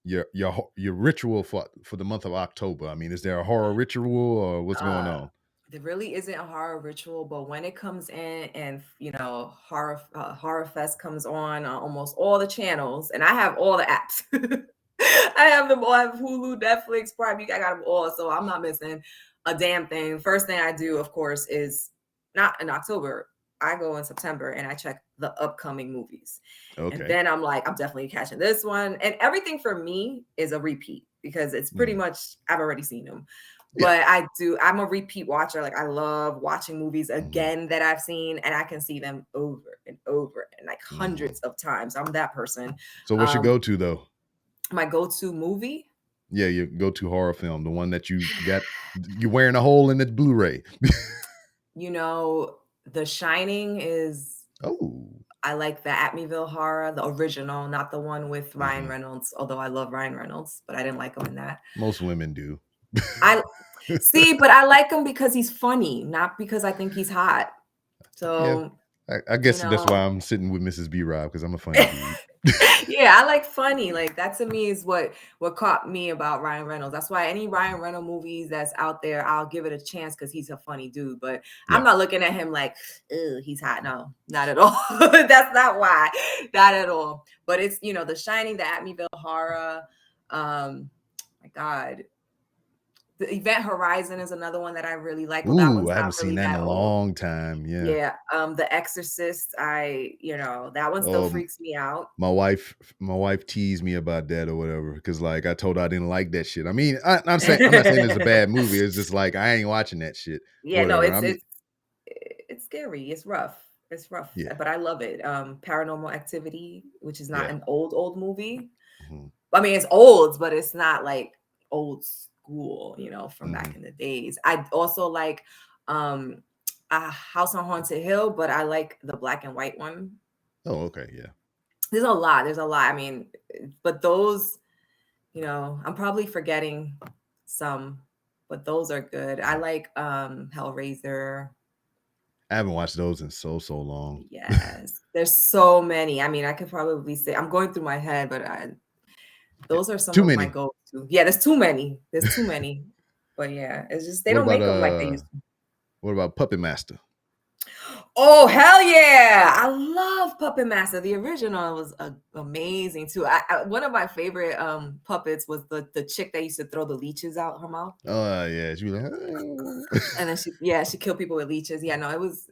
ritual for the month of October? I mean, is there a horror ritual or what's going Uh, on? there really isn't a horror ritual, but when it comes in and horror fest comes on almost all the channels, and I have all the apps. I have them all. I have Hulu, Netflix, Prime. I got them all, so I'm not missing a damn thing. First thing I do, of course, is not in October. I go in September and I check the upcoming movies. And Okay. then I'm like, I'm definitely catching this one. And everything for me is a repeat because it's pretty Mhm. much, I've already seen them. Yeah. But I'm a repeat watcher. Like I love watching movies Mhm. again that I've seen and I can see them over and over and like Mhm. hundreds of times. I'm that person. So what's your Um, go-to though? my go-to movie, Yeah, your go-to horror film, the one that you're wearing a hole in the Blu-ray. you know, The Shining is Oh. I like the Amityville Horror, the original, not the one with Ryan Mhm. Reynolds, although I love Ryan Reynolds, but I didn't like him in that. Most women do. I see, but I like him because he's funny, not because I think he's hot. Yeah. So, I you guess that's know, why I'm sitting with Mrs. B Rob, because I'm a funny dude. yeah, I like funny. Like that to me is what caught me about Ryan Reynolds. That's why any Ryan Reynolds movies that's out there, I'll give it a chance because he's a funny dude. But I'm Yeah. not looking at him like, ew, he's hot. No, not at all. That's not why. Not at all. But it's The Shining, the Amityville Horror. My God. The Event Horizon is another one that I really like. Well, that Ooh, one's I not haven't seen really that in that a old. long time. Yeah. Yeah. The Exorcist, that one still Um, freaks me out. my wife teased me about that or whatever, because like I told her I didn't like that shit. I mean, I'm not saying it's a bad movie. It's just like I ain't watching that shit or Yeah, no, whatever. I mean, it's scary. It's rough. It's rough, yeah. but I love it. Paranormal Activity, which is not Yeah. an old movie. Mhm. I mean, it's old, but it's not like old school, from back Mhm. in the days. I also like um House on Haunted Hill, but I like the black and white one. Oh, okay. Yeah. There's a lot. There's a lot. I mean, but those, I'm probably forgetting some, but those are good. I Mhm. like Hellraiser. I haven't watched those in so long. Yes, there's so many. I mean, I could probably say I'm going through my head, but Yeah. those are some Too of my many. go-to. Yeah, there's too many. There's too many. But yeah, it's just they What don't about make them like they used to. Puppet Master? Oh, hell yeah. I love Puppet Master. The original was amazing too. One of my favorite puppets was the chick that used to throw the leeches out her mouth. Oh yeah, she was like, "Oh." And then she killed people with leeches. Yeah, no, it was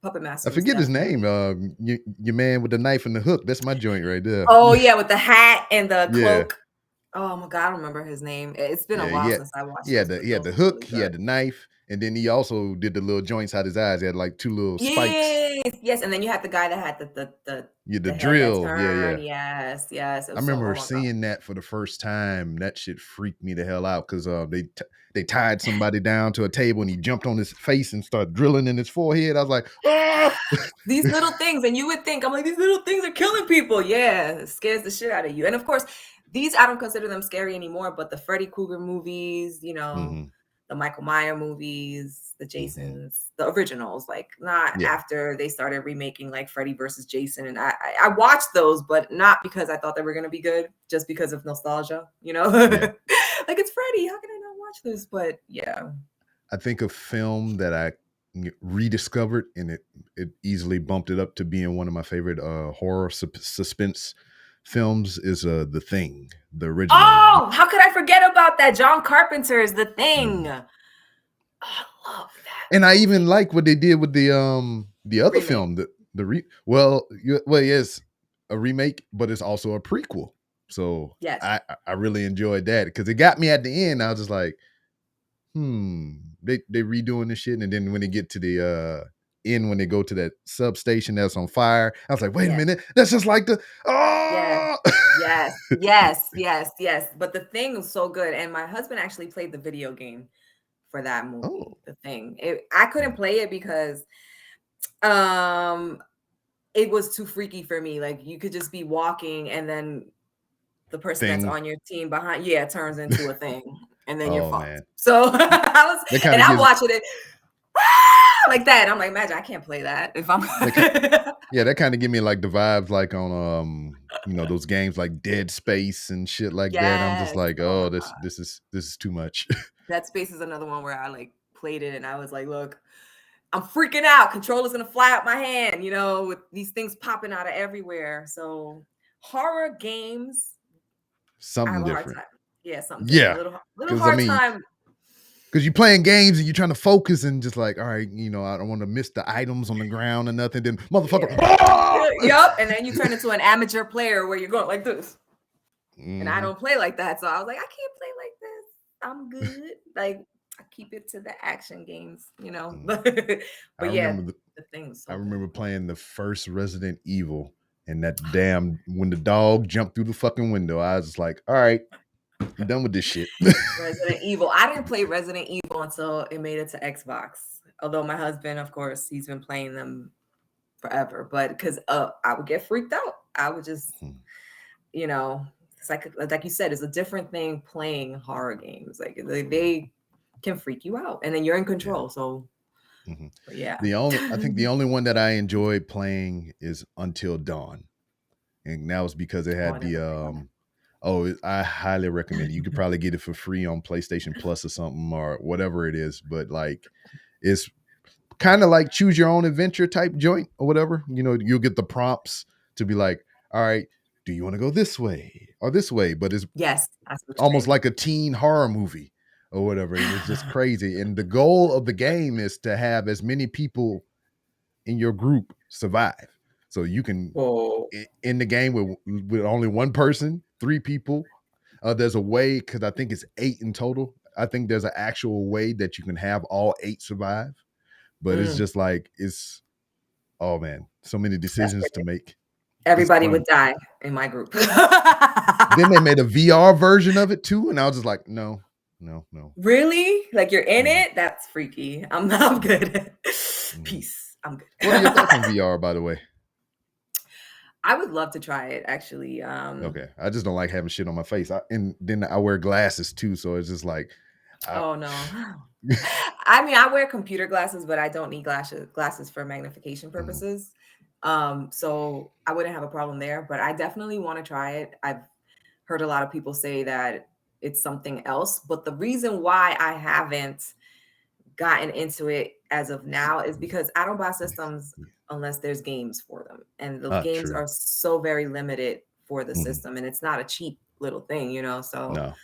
Puppet I Master was forget his name. definitely. Your man with the knife and the hook. That's my joint right there. Oh yeah, with the hat and the Yeah, cloak. Oh my god, I don't remember his name. It's been a yeah. while since I watched those, but He had those the were hook. really He good. had the knife, and then he also did the little joints out his eyes. He had like two little spikes. Yes, yes, and then you had the guy that had Yeah, the the head that drill. Yeah, turned. yeah. Yes, yes. It I was so, oh remember my god. seeing that for the first time. That shit freaked me the hell out because they tied somebody down to a table and he jumped on his face and started drilling in his forehead. I was like, oh. These little things, and you would think, I'm like, these little things are killing people. Yeah, it scares the shit out of you. And of course, these I don't consider them scary anymore, but the Freddy Krueger movies, Hmm. the Michael Myers movies, the Hmm. Jasons, the originals, like not Yeah, after they started remaking like Freddy versus Jason. And I watched those, but not because I thought they were gonna be good, just because of nostalgia, yeah. like it's Freddy. How can I not watch this? But yeah. I think a film that I rediscovered and it easily bumped it up to being one of my favorite horror suspense films is The Thing, the original. Oh, how could I forget about that? John Carpenter's The Thing. Mhm. Oh, I love And that I even movie. like what they did with the other Remake. film, well, yes, a remake, but it's also a prequel. So Yes. I really enjoyed that because it got me at the end. I was just like, they redoing this shit, and then when they get to the end, when they go to that substation that's on fire, I was like, wait a Yes. minute, that's just like the Yes. oh. Yes. Yes. Yes. Yes. But The Thing was so good. And my husband actually played the video game for that movie, Oh. The Thing. I couldn't play it because um it was too freaky for me. Like you could just be walking and then the person that's Thing. on your team behind, yeah, turns into a thing, and then you're Oh fucked. man, So I was, that kind and of I'm gives watching it "Ah!" like that. I'm like, imagine I can't play that if I'm. that kind yeah, that kind of give me like the vibes like on those games like Dead Space and shit like that. I'm just Yes. like, Oh my oh, god. this is too much. Dead Space is another one where I like played it and I was like, look, I'm freaking out. Controller's gonna fly out my hand, with these things popping out of everywhere. So horror games, I have Something a hard different. time. Yeah, something different. Yeah, Little because I hard mean, time. because you're playing games and you're trying to focus and just like, all right, I don't want to miss the items on the ground or nothing. Then motherfucker, Yeah. ah! Yep. And then you turn into an amateur player where you're going like this. And I Mhm. don't play like that. So I was like, I can't play like this. I'm good. Like I keep it to the action games. Mhm. I But yeah, remember The Thing was I so good. remember playing the first Resident Evil and that damn when the dog jumped through the fucking window. I was just like, all right, I'm done with this shit. Resident Evil. I didn't play Resident Evil until it made it to Xbox. Although my husband, of course, he's been playing them forever. But because I would get freaked out. I would just, Mhm. you know, it's like you said, it's a different thing playing horror games. Like they can freak you out, and then you're in Yeah. control. So, Mhm. but yeah. I think the only one that I enjoyed playing is Until Dawn, and that was because it Oh, I had never played that. I highly recommend it. You could probably get it for free on PlayStation Plus or something or whatever it is, but like it's kind of like choose your own adventure type joint or whatever. You'll get the prompts to be like, all right, do you want to go this way or this way? But it's Yes, I see what you're almost saying. like a teen horror movie or whatever. And it's just crazy. And the goal of the game is to have as many people in your group survive. So you can Whoa. in the game with only one person, three people. There's a way because I think it's 8 in total. I think there's an actual way that you can have all 8 survive, but it's Mm, just like oh man, so many that's decisions to crazy. make. It's Everybody would fun. die in my group. Then they made a VR version of it too, and I was just like, no, no, no. Really? Like you're in Mhm, it? That's freaky. I'm good. mhm. Peace. I'm good. What are your thoughts on VR, by the way? I would love to try it actually. Okay, I just don't like having shit on my face, and then I wear glasses too, so it's just like, I, Oh no. I mean, I wear computer glasses, but I don't need glasses for magnification Mhm, purposes. So I wouldn't have a problem there, but I definitely want to try it. I've heard a lot of people say that it's something else, but the reason why I haven't gotten into it as of now is because I don't buy systems unless there's games for them. And the games True. are so very limited for the system, and it's not a cheap little thing, you know? No.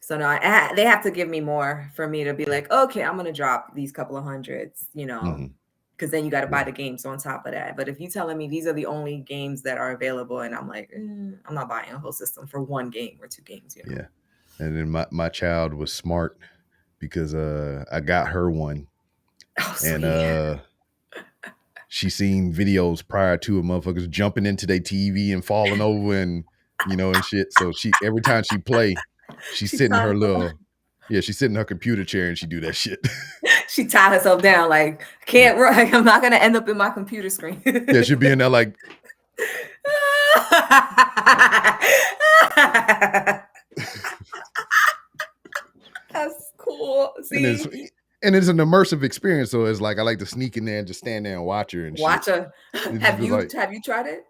So no, they have to give me more for me to be like, okay, I'm going to drop these couple of hundreds, you know, because then you got to buy the games on top of that. But if you're telling me these are the only games that are available, and I'm like, I'm not buying a whole system for one game or two games, you know? Yeah. And then my child was smart because I got her one. Oh, and sweet. she seen videos prior to, of motherfuckers jumping into their TV and falling over and and shit. So she, every time she play, she's She sitting in tied her herself, little she's sitting in her computer chair and she do that shit. she tied herself down like, can't run. I'm not gonna end up in my computer screen. Yeah, she'll be in there like That's cool. and See, it's an immersive experience. So it's like I like to sneak in there and just stand there and watch her and shit. watch her. It just Have be you like have you tried it?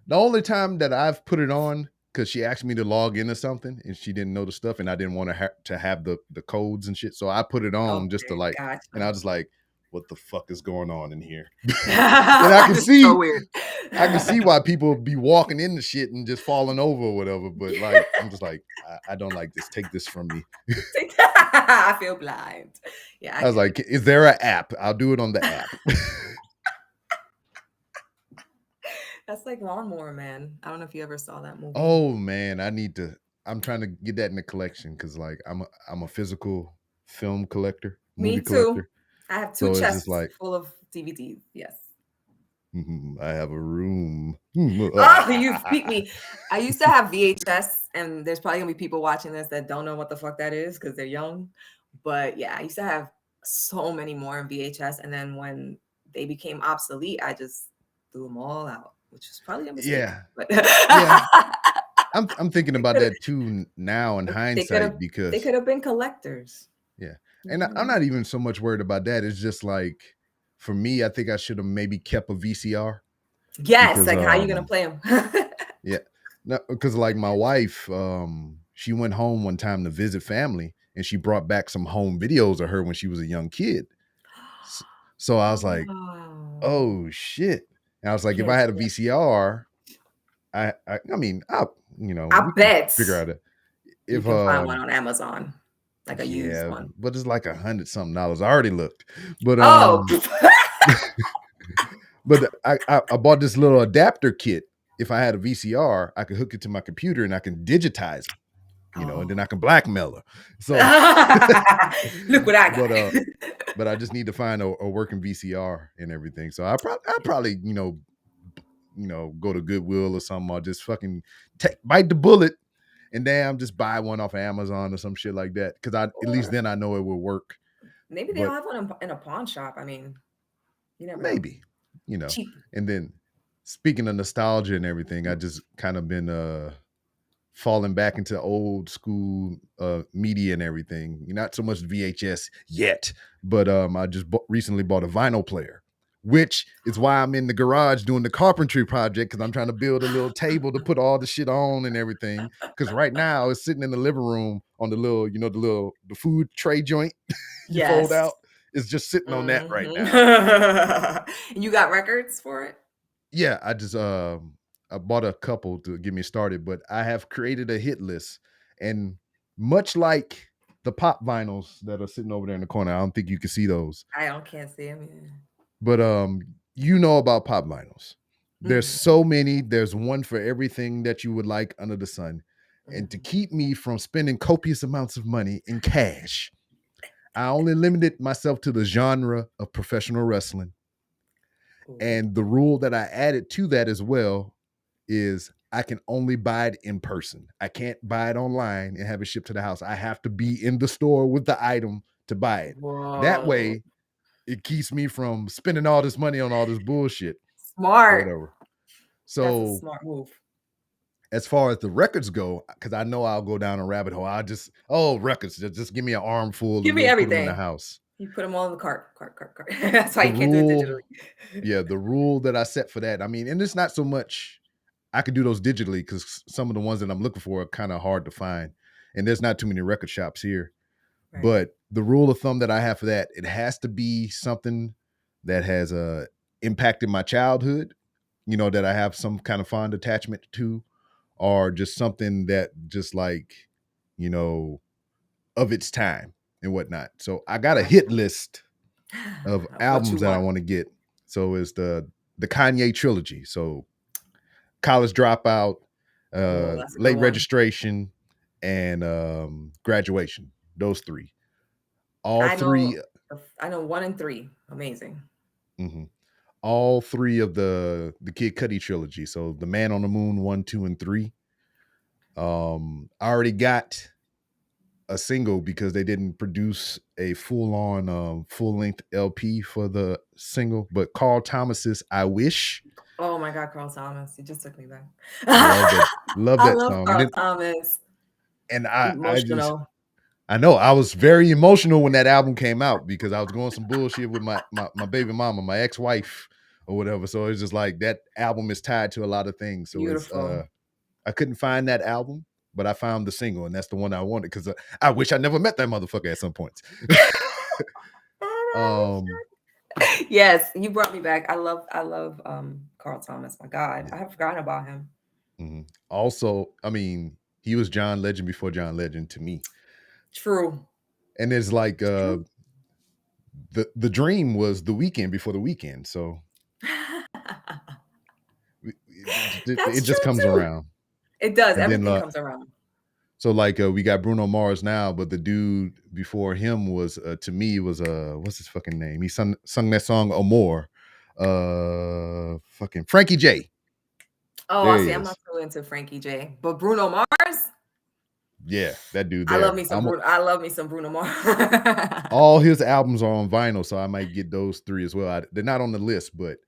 the only time that I've put it on, because she asked me to log into something and she didn't know the stuff and I didn't want to have the codes and shit. So I put it on just to Okay, like, and I gotcha. was just like, what the fuck is going on in here? And I can It's so see, weird. I can see why people be walking into shit and just falling over or whatever. But like, I'm just like, I don't like this. Take this from me. I feel blind. Yeah, I I was get like, is there an app? I'll do it on the app. That's like Lawnmower Man. I don't know if you ever saw that movie. Oh man, I'm trying to get that in the collection because like I'm a physical film collector, movie Me too. collector. I have two So it's just chests like full of DVDs. Yes. I have a room. Oh, you beat me. I used to have VHS, and there's probably gonna be people watching this that don't know what the fuck that is because they're young. But yeah, I used to have so many more in VHS, and then when they became obsolete, I just threw them all out, which is probably a mistake. Yeah, But yeah. I'm thinking about that too now in they could hindsight have they because could have been collectors. yeah, You and I'm know? not even so much worried about that. It's just like for me, I think I should have maybe kept a VCR Yes, because like how you gonna play them? yeah, no, because like my wife, she went home one time to visit family and she brought back some home videos of her when she was a young kid. S- So I was like, Oh, oh shit. And I was like, if can't I had a do that. VCR, I mean, I we can bet figure out it. you If can find one on Amazon, like a used yeah, one. but it's like $100 something. I already looked. But Oh, but I bought this little adapter kit. If I had a VCR, I could hook it to my computer and I can digitize them, and then oh. I can blackmail her. So Look what I but got. but I just need to find a working VCR and everything. So I probably, go to Goodwill or something. Or just fucking bite the bullet and damn, just buy one off of Amazon or some shit like that. Because at least Or then I know it will work. maybe they'll But have one in a pawn shop. I mean, you never know. maybe, you know. Cheap. And then speaking of nostalgia and everything, I just kind of been falling back into old school media and everything. Not so much VHS yet, but I just recently bought a vinyl player, which is why I'm in the garage doing the carpentry project because I'm trying to build a little table to put all the shit on and everything. Because right now it's sitting in the living room on the little, the food tray joint you fold Yes. out. It's just sitting on that right Mhm. now. You got records for it? Yeah, I bought a couple to get me started, but I have created a hit list, and much like the pop vinyls that are sitting over there in the corner, I don't think you can see those. Can't see them. But you know about pop vinyls. There's Mhm, so many. There's one for everything that you would like under the sun. And to mhm. keep me from spending copious amounts of money in cash, I only limited myself to the genre of professional wrestling. Ooh. And the rule that I added to that as well is I can only buy it in person. I can't buy it online and have it shipped to the house. I have to be in the store with the item to buy it. That Whoa. way, it keeps me from spending all this money on all this bullshit or Smart. whatever. That's a So, smart move. as far as the records go, because I know I'll go down a rabbit hole, records, just give me an armful Give and me we'll put them in the everything. house. You put them all in the cart. That's why The you can't do it rule, digitally. yeah, the rule that I set for that, I mean, and it's not so much I could do those digitally because some of the ones that I'm looking for are kind of hard to find. And there's not too many record shops here. Right. But the rule of thumb that I have for that, it has to be something that has impacted my childhood, that I have some kind of fond attachment to, or just something that just like, you know, of its time and whatnot. So I got a Got hit you. list of What you albums that I want? want to get. So it's the Kanye trilogy. So College Dropout, Oh, that's a good Late one. Registration, and Graduation. Those three. All I know. three. I know 1 and 3. Amazing. Mhm. All three of the Kid Cudi trilogy. So the Man on the Moon 1, 2, and 3. I already got a single because they didn't produce a full on full length LP for the single. But Carl Thomas's "I Wish," Oh my God, Carl Thomas. You just took me back. love that, love I that love song. And Carl then Thomas. I just Emotional. I know I was very emotional when that album came out because I was going some bullshit with my baby mama, my ex wife or whatever. So it's just like that album is tied to a lot of things. So it's Beautiful. I couldn't find that album, but I found the single, and that's the one I wanted because I wish I never met that motherfucker at some points. um, Yes, you brought me back. I love Carl Thomas. My God, yeah. I have forgotten about him. Mhm. Also, I mean, he was John Legend before John Legend to me, True. and it's like True. the dream was the weekend before the weekend, so it That's just true comes too. around, It does. and then Everything comes around. so like we got Bruno Mars now, but the dude before him was to me was what's his fucking name? He sung that song Amor. Fucking Frankie J. Oh, I There he see. I'm not is. so into Frankie J, but Bruno Mars. Yeah, that dude I love there. me some Bruno. I love me some Bruno Mars. All his albums are on vinyl, so I might get those three as well. They're not on the list, but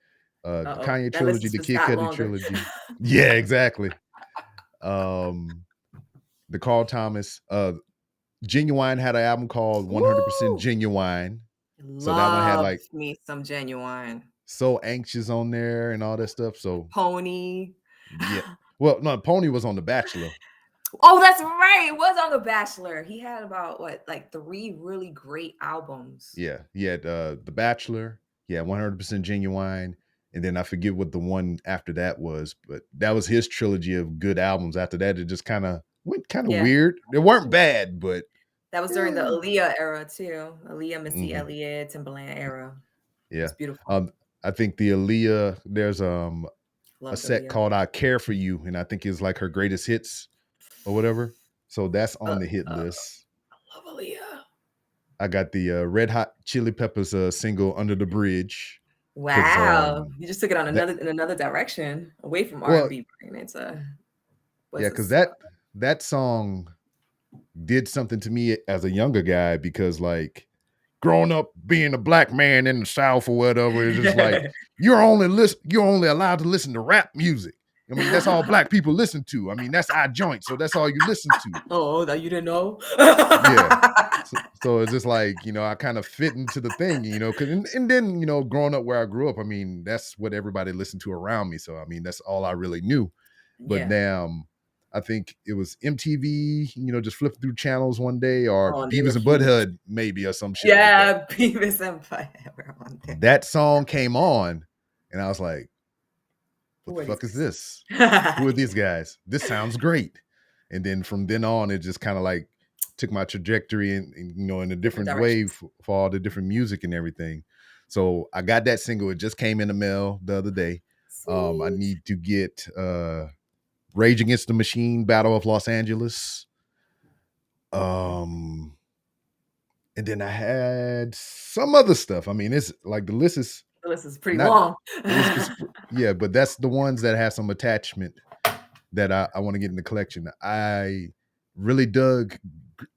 the Uh-oh. Kanye That list trilogy, has the just Kid got Cudi longer. trilogy. Yeah, exactly. Um, the Carl Thomas, Genuine had an album called 100% Woo! Genuine. So that one had Love like me some Genuine. So Anxious on there and all that stuff. So Pony. yeah. Well, no, Pony was on The Bachelor. Oh, that's right. It was on The Bachelor. He had about what, like 3 really great albums. Yeah. He had The Bachelor. Yeah, 100% Genuine. And then I forget what the one after that was, but that was his trilogy of good albums. After that, it just kind of went kind of Yeah. weird. They weren't bad, but That was during the eh. Aaliyah era too. Aaliyah, Missy Mhm. Elliott, Timbaland era. It Yeah. was beautiful. Um, I think the Aaliyah, there's a Loved set Aaliyah. called "I Care for You," and I think it's like her greatest hits or whatever. So that's Uh, on the hit uh, list. I love Aaliyah. I got the Red Hot Chili Peppers single "Under the Bridge" because Wow. You just took it on that another direction, away from well R&B, and it's a yeah what's because this? that song did something to me as a younger guy because like growing up being a black man in the South or whatever is just like you're only allowed to listen to rap music. I mean that's all black people listen to. I mean that's our joint, so that's all you listen to. Oh, that you didn't know? Yeah. So it's just like, I kind of fit into the thing, because and then, growing up where I grew up, I mean, that's what everybody listened to around me. So I mean, that's all I really knew. But Yeah. now I think it was MTV, just flipping through channels one day or Oh, and they were Beavis and huge. Butthead, maybe, or some shit like that. Yeah, Beavis and Butthead on there. That song came on, and I was like, what Who the are these fuck is guys? this? Who are these guys? This sounds great. And then from then on, it just kind of like took my trajectory in a Different different way directions. for all the different music and everything. So I got that single. It just came in the mail the other day. I Sweet. need to get Rage Against the Machine, Battle of Los Angeles. Um, and then I had some other stuff. I mean, it's like the list is The list is pretty not long. yeah, but that's the ones that have some attachment that I want to get in the collection. I really dug,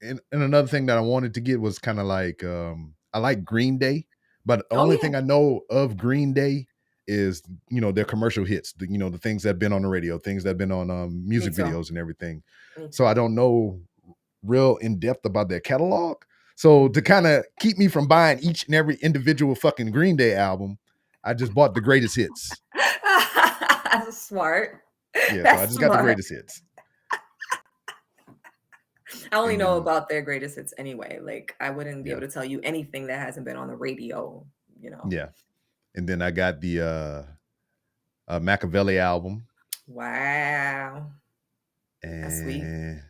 and another thing that I wanted to get was kind of like I like Green Day, but the Oh, only yeah. thing I know of Green Day is their commercial hits, the things that have been on the radio, things that have been on Me music too. videos and everything. Me So I too. don't know real in depth about their catalog. So to kind of keep me from buying each and every individual fucking Green Day album, I just bought the greatest hits. That's smart. Yeah, so I That's just got the smart. greatest hits. I only And know then about their greatest hits anyway. Like I wouldn't be yeah, able to tell you anything that hasn't been on the radio, you know. yeah. And then I got the Machiavelli album, Wow. That's sweet. and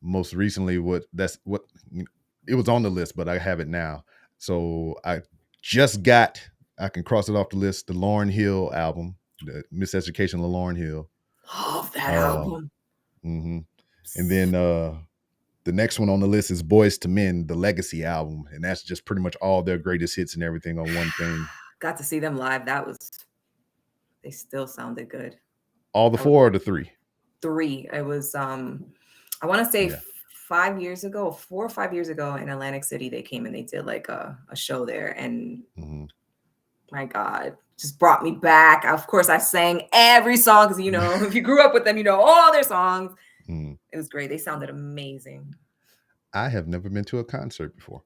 most recently, it was on the list, but I have it now. So I just got, I can cross it off the list, the Lauryn Hill album, the Miseducation of Lauryn Hill. Love that Uh, album. mhm. And then the next one on the list is Boys to Men, the Legacy album, and that's just pretty much all their greatest hits and everything on one thing. Got to see them live. They still sounded good. All the That was four or the three? 3. It was I want to say Yeah. 5 years ago, 4 or 5 years ago in Atlantic City, they came and they did like a show there. And Mm-hmm. my God, just brought me back. Of course, I sang every song because, you know, if you grew up with them, you know all their songs. Mm. It was great. They sounded amazing. I have never been to a concert before.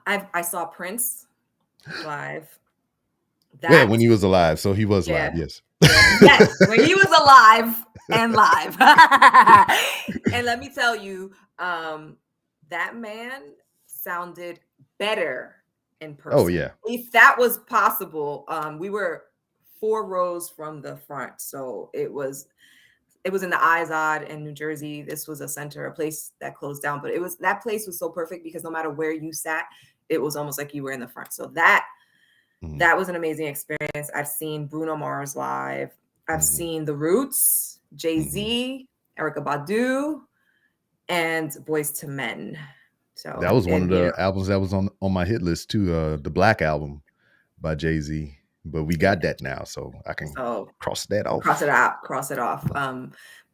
I saw Prince live. Yeah, That, when he was alive. So he was live, yeah, yes. yes, when he was alive and live. And let me tell you, that man sounded better in Oh, person. yeah. If that was possible, we were 4 rows from the front, so it was in the Izod in New Jersey. This was a place that closed down, but that place was so perfect because no matter where you sat, it was almost like you were in the front. So that was an amazing experience. I've seen Bruno Mars live. I've seen The Roots, Jay-Z, Erykah Badu, and Boys to Men. So, That was one of and you the know, albums that was on my hit list too, the Black Album by Jay-Z. But we yeah. got that now, so I can So cross that cross it off. out, cross it off.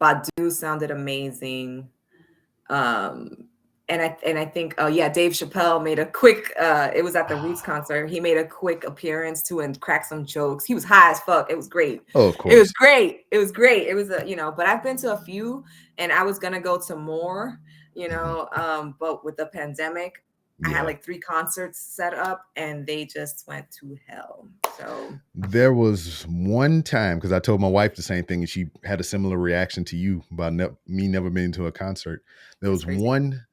Badu sounded amazing. And I think, oh yeah, Dave Chappelle made a quick it was at the Roots concert. He made a quick appearance too and cracked some jokes. He was high as fuck. It was great. Oh, of It was course. great. It was great. It was but I've been to a few and I was gonna go to more, but with the pandemic, I had Yeah. like 3 concerts set up and they just went to hell. So There was one time, because I told my wife the same thing, and she had a similar reaction to you about me never being to a concert. There that's was crazy. one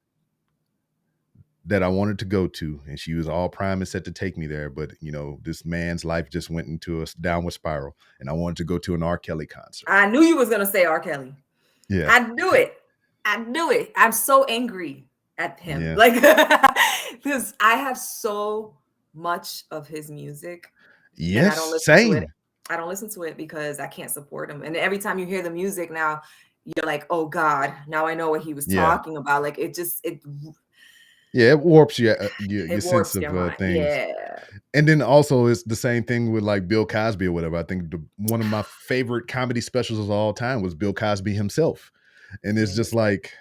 that I wanted to go to, and she was all prime and set to take me there. But this man's life just went into a downward spiral, and I wanted to go to an R. Kelly concert. I knew you was gonna say R. Kelly. Yeah, I knew it. I knew it. I'm so angry at him. yeah, Like, because I have so much of his music and I don't yes, listen to it. same. I don't listen to it because I can't support him. And every time you hear the music now, you're like, oh God, now I know what he was Yeah, talking about. Like it yeah, it warps your sense warps of your mind. things. Yeah. And then also it's the same thing with like Bill Cosby or whatever. I think one of my favorite comedy specials of all time was Bill Cosby himself. And it's just like,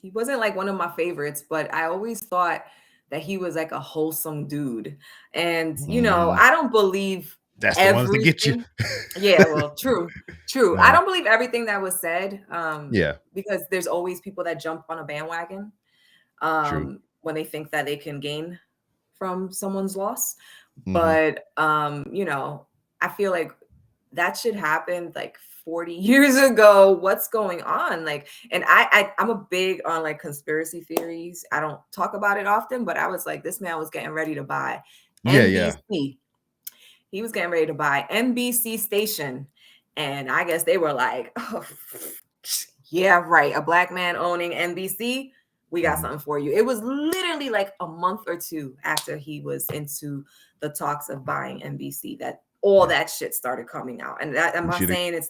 He wasn't like one of my favorites, but I always thought that he was like a wholesome dude. And I don't believe that's the ones that get you. everything. Yeah, well, true. True. I Uh, don't believe everything that was said, yeah, because there's always people that jump on a bandwagon true. when they think that they can gain from someone's loss. Hmm. But I feel like that should happen like 40 years ago. What's going on? Like, and I'm a big on like conspiracy theories. I don't talk about it often, but I was like, this man was getting ready to buy Yeah, yeah. NBC. He was getting ready to buy NBC station. And I guess they were like, oh, yeah, right. A black man owning NBC. We got something for you. It was literally like a month or 2 after he was into the talks of buying NBC that all that shit started coming out. And I'm not saying it's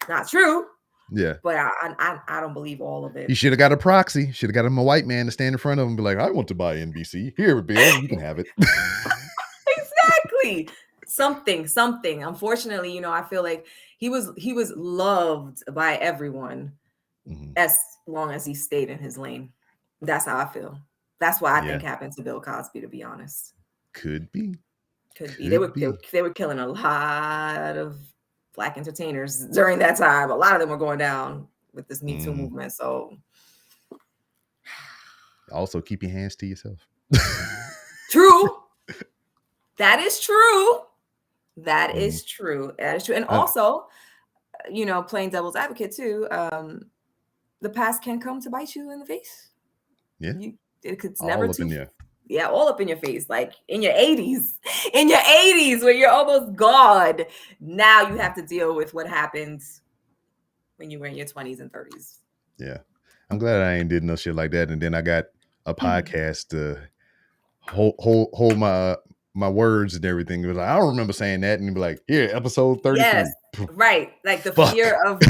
not true, Yeah. but I don't believe all of it. He should have got a proxy. Should have got him a white man to stand in front of him and be like, I want to buy NBC. Here, Bill, you can have it. Exactly. Something. Unfortunately, I feel like he was loved by everyone as long as he stayed in his lane. That's how I feel. That's what I think happened to Bill Cosby, to be honest. Could be. Could be. They were killing a lot of black entertainers during that time. A lot of them were going down with this Me Too movement. So also keep your hands to yourself. true. That is true. That is true. That is true. And also, playing devil's advocate too. the past can come to bite you in the face. Yeah. It's never All up too. in there. Yeah, all up in your face, like in your 80s, in your 80s, when you're almost God. Now you have to deal with what happened when you were in your 20s and 30s. Yeah. I'm glad I ain't did no shit like that. And then I got a podcast to hold my words and everything. It was like, I don't remember saying that. And be like, here, episode 33. Yes, right. Like the Fuck. fear of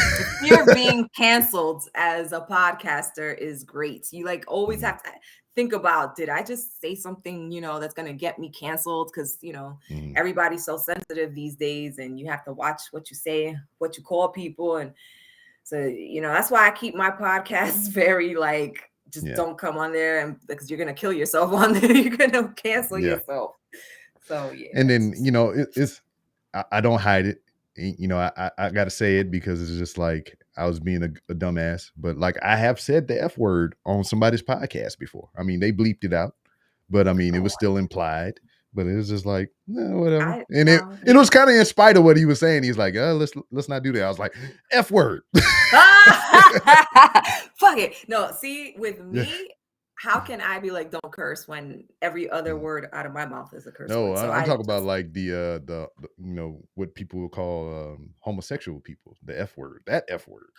being canceled as a podcaster is great. You like always have to think about, did I just say something, that's going to get me canceled? Because, everybody's so sensitive these days, and you have to watch what you say, what you call people. And so, that's why I keep my podcasts very like, just don't come on there, and because you're going to kill yourself on there. You're going to cancel yourself. So, yeah. And then, it's, I don't hide it. I got to say it because it's just like I was being a dumbass. But like I have said the F word on somebody's podcast before. I mean, they bleeped it out, but I mean, it was still implied. But it was just like, whatever. And it was kind of in spite of what he was saying. He's like, let's not do that. I was like, F word. Fuck it. No, see, with me, how can I be like, don't curse when every other word out of my mouth is a curse No, word? So I'm talking about like the what people will call homosexual people, the F word, that F word.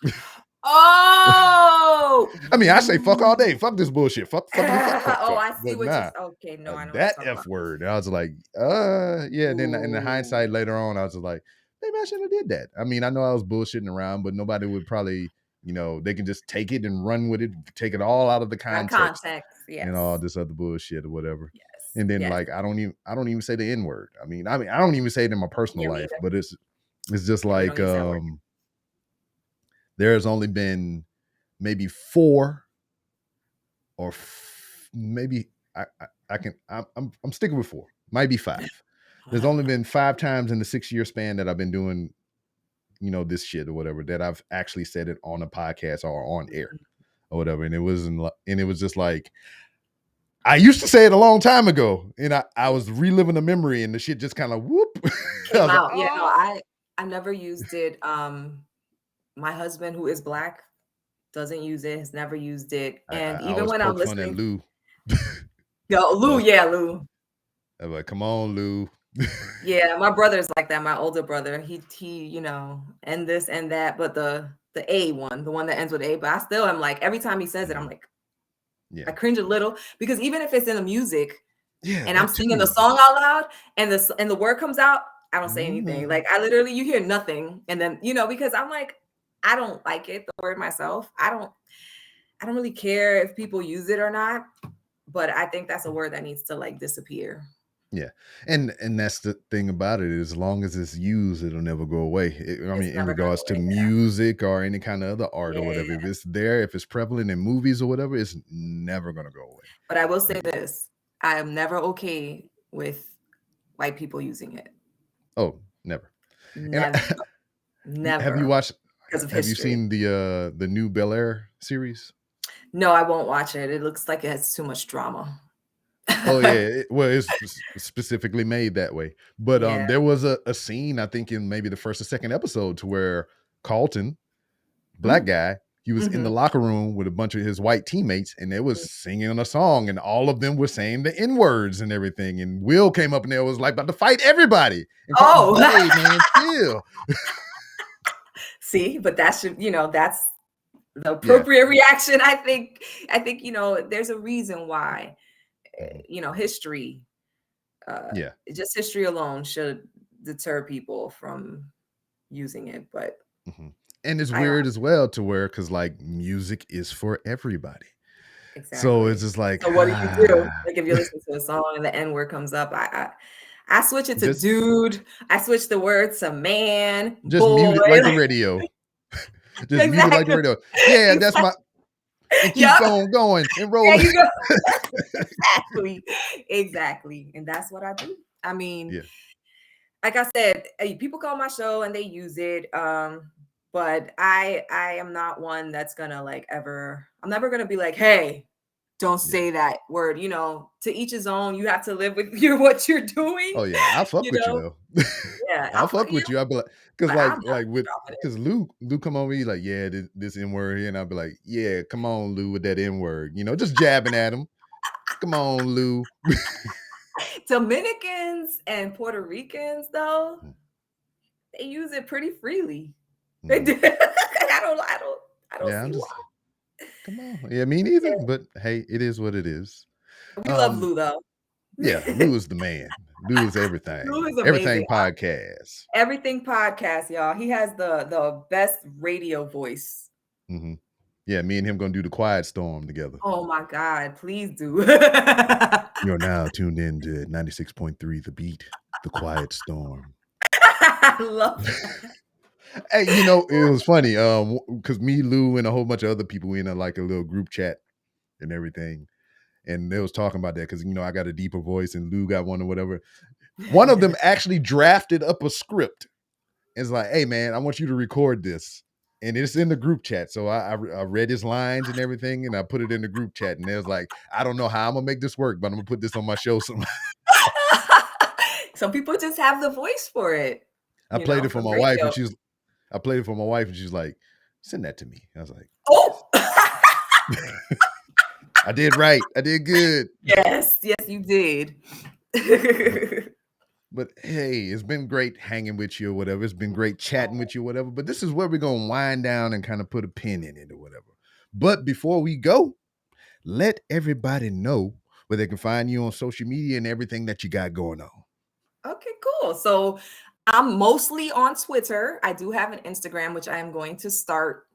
Oh, I mean, I say fuck all day. Fuck this bullshit. Fuck. Oh, I see but what nah, you're. Okay, no, I know that what F word. And I was like, yeah. Then in the hindsight later on, I was like, maybe I shouldn't have did that. I mean, I know I was bullshitting around, but nobody would probably, they can just take it and run with it, take it all out of the context, yes, and all this other bullshit or whatever. Yes. And then like I don't even say the N word. I mean, I don't even say it in my personal life, but it's just like there's only been maybe 4 or maybe I'm sticking with 4, might be 5. There's only been 5 times in the 6-year span that I've been doing, this shit or whatever, that I've actually said it on a podcast or on air or whatever. And it was just like, I used to say it a long time ago, and I was reliving the memory, and the shit just kind of whoop came out. Like, no, I never used it. My husband, who is Black, doesn't use it. Has never used it. And I even was when I'm poke fun at listening, Lou. Lou, Lou. I'm like, come on, Lou. Yeah, my brother's like that. My older brother, he, and this and that, but the A one, the one that ends with A. But I still am like, every time he says it, I'm like, I cringe a little, because even if it's in the music, and I'm singing the song out loud, and the word comes out, I don't say anything. Like I literally, you hear nothing, and then because I'm like, I don't like it, the word myself. I don't really care if people use it or not, but I think that's a word that needs to like disappear. Yeah, and that's the thing about it. As long as it's used, it'll never go away. In regards to music or any kind of other art or whatever, if it's there, if it's prevalent in movies or whatever, it's never gonna go away. But I will say this: I am never okay with white people using it. Oh, never. Never. Never. Have you watched? Because of have history. you seen the new Bel Air series? No, I won't watch it. It looks like it has too much drama. Oh yeah, it's specifically made that way. But there was a scene, I think in maybe the first or second episode, to where Carlton, Black guy, he was in the locker room with a bunch of his white teammates, and they was singing a song, and all of them were saying the N words and everything. And Will came up and there was like about to fight everybody. And Carlton, hey man, chill. See, but that should, that's the appropriate reaction. I think, there's a reason why, history, just history alone should deter people from using it. But and it's weird as well, to where, because like music is for everybody. Exactly. So it's just like, so what do you do? Like if you listen to a song and the N word comes up, I switch it to dude. I switch the word to man. Just mute it like the radio. Just mute it like the radio. Yeah, that's my. And keep going and rolling. There you go. Exactly. And that's what I do. I mean, like I said, people call my show and they use it. But I am not one that's gonna like ever. I'm never gonna be like, hey, don't say that word, to each his own. You have to live with what you're doing, Oh yeah, I fuck you with you know? though. Yeah, I I'll fuck fuck you, with you. I'll be like, cause but I'm like definitely with, dropping it. cause Lou come on me like, yeah, this N word here, and I'll be like, yeah, come on, Lou, with that N word, just jabbing at him. Come on, Lou. Dominicans and Puerto Ricans, though, they use it pretty freely. They Mm-hmm. do. I don't Yeah, see I'm why. just come on. Yeah, me neither. But hey, it is what it is. We love Lou, Um, though. yeah, Lou is the man. Lou is Lou everything. is amazing. Everything podcast. Everything podcast, y'all. He has the best radio voice. Mm-hmm. Yeah, me and him gonna do the Quiet Storm together. Oh my God, please do. You're now tuned in to 96.3 The Beat, the Quiet Storm. I love that. Hey, it was funny. Because me, Lou, and a whole bunch of other people we in like a little group chat and everything. And they was talking about that because I got a deeper voice and Lou got one or whatever. One of them actually drafted up a script. It's like, hey man, I want you to record this. And it's in the group chat. So I read his lines and everything, and I put it in the group chat. And it was like, I don't know how I'm gonna make this work, but I'm gonna put this on my show sometime. Some people just have the voice for it, I played it for for my wife, radio. and I played it for my wife, and she's like, send that to me. I was like, Oh, I did right. I did good. yes, you did. But But hey, it's been great hanging with you or whatever. It's been great chatting with you or whatever. But this is where we're going to wind down and kind of put a pin in it or whatever. But before we go, let everybody know where they can find you on social media and everything that you got going on. Okay, cool. So I'm mostly on Twitter. I do have an Instagram, which I am going to start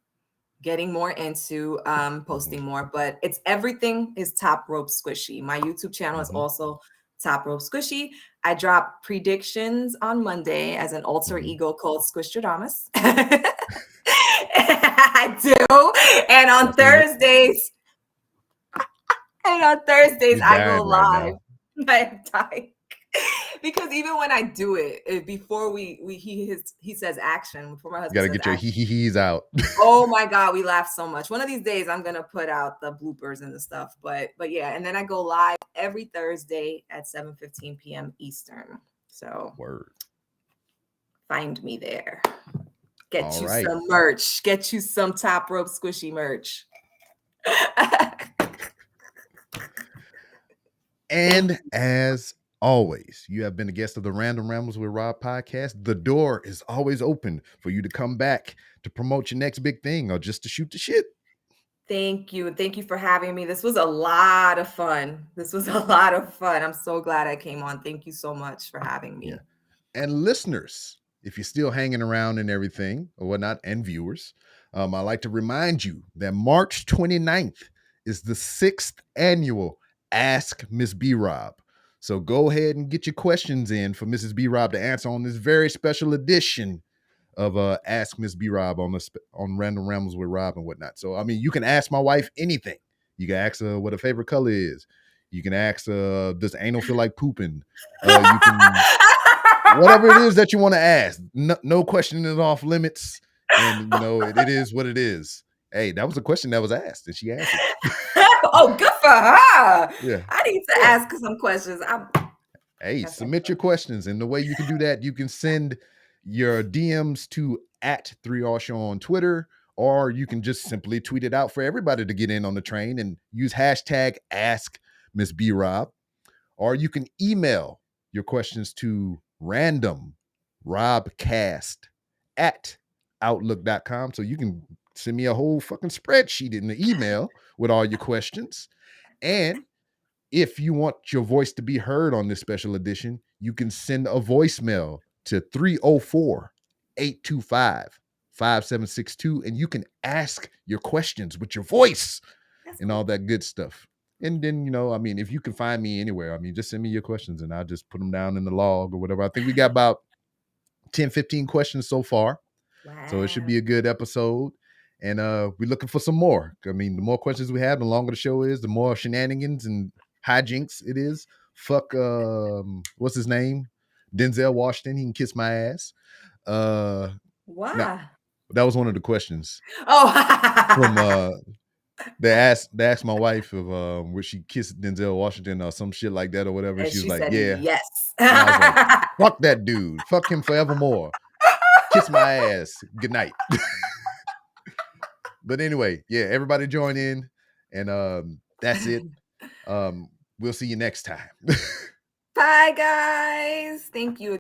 getting more into, posting more, but it's everything is Top Rope Squishy. My YouTube channel is also Top Rope Squishy. I drop predictions on Monday as an alter ego called Squishtradamus. I do. And on Thursdays, You're I go dying right live. now. I'm dying. Because even when I do it, before he says action, before my You got husband to says get your action, hee-hee-hees out. oh my God, we laugh so much. One of these days I'm gonna put out the bloopers and the stuff. But yeah, and then I go live every Thursday at 7:15 p.m. Eastern. So Word. find me there. Get All you right. some merch. Get you some Top Rope Squishy merch. And as always, you have been a guest of the Random Rambles with Rob podcast. The door is always open for you to come back to promote your next big thing or just to shoot the shit. Thank you. Thank you for having me. This was a lot of fun. I'm so glad I came on. Thank you so much for having me. Yeah. And listeners, if you're still hanging around and everything or whatnot, and viewers, I'd like to remind you that March 29th is the 6th annual Ask Miss B Rob. So go ahead and get your questions in for Mrs. B Rob to answer on this very special edition of Ask Miss B Rob on Random Rambles with Rob and whatnot. So I mean, you can ask my wife anything. You can ask her what her favorite color is. You can ask does anal feel like pooping? You can whatever it is that you want to ask. No question is off limits, and it is what it is. Hey, that was a question that was asked, and she answered it. Oh, good for her. Yeah, I need to ask some questions. Hey, That's submit your questions, and the way you can do that, you can send your DMs to @3RShow on Twitter, or you can just simply tweet it out for everybody to get in on the train and use hashtag Ask Miss B Rob, or you can email your questions to randomrobcast@outlook.com. So you can send me a whole fucking spreadsheet in the email with all your questions. And if you want your voice to be heard on this special edition, you can send a voicemail to 304-825-5762, and you can ask your questions with your voice and all that good stuff. And then, I mean, if you can find me anywhere, I mean, just send me your questions and I'll just put them down in the log or whatever. I think we got about 10, 15 questions so far. wow. So it should be a good episode. And we're looking for some more. I mean, the more questions we have, the longer the show is, the more shenanigans and hijinks it is. Fuck, what's his name? Denzel Washington. He can kiss my ass. Why? Now, that was one of the questions Oh, from They asked my wife if would she kiss Denzel Washington or some shit like that or whatever. And And she was she like, said yeah. yes. And I was like, fuck that dude. Fuck him forevermore. Kiss my ass. Good night. But anyway, yeah, everybody join in. And that's it. We'll see you next time. Bye, guys. Thank you.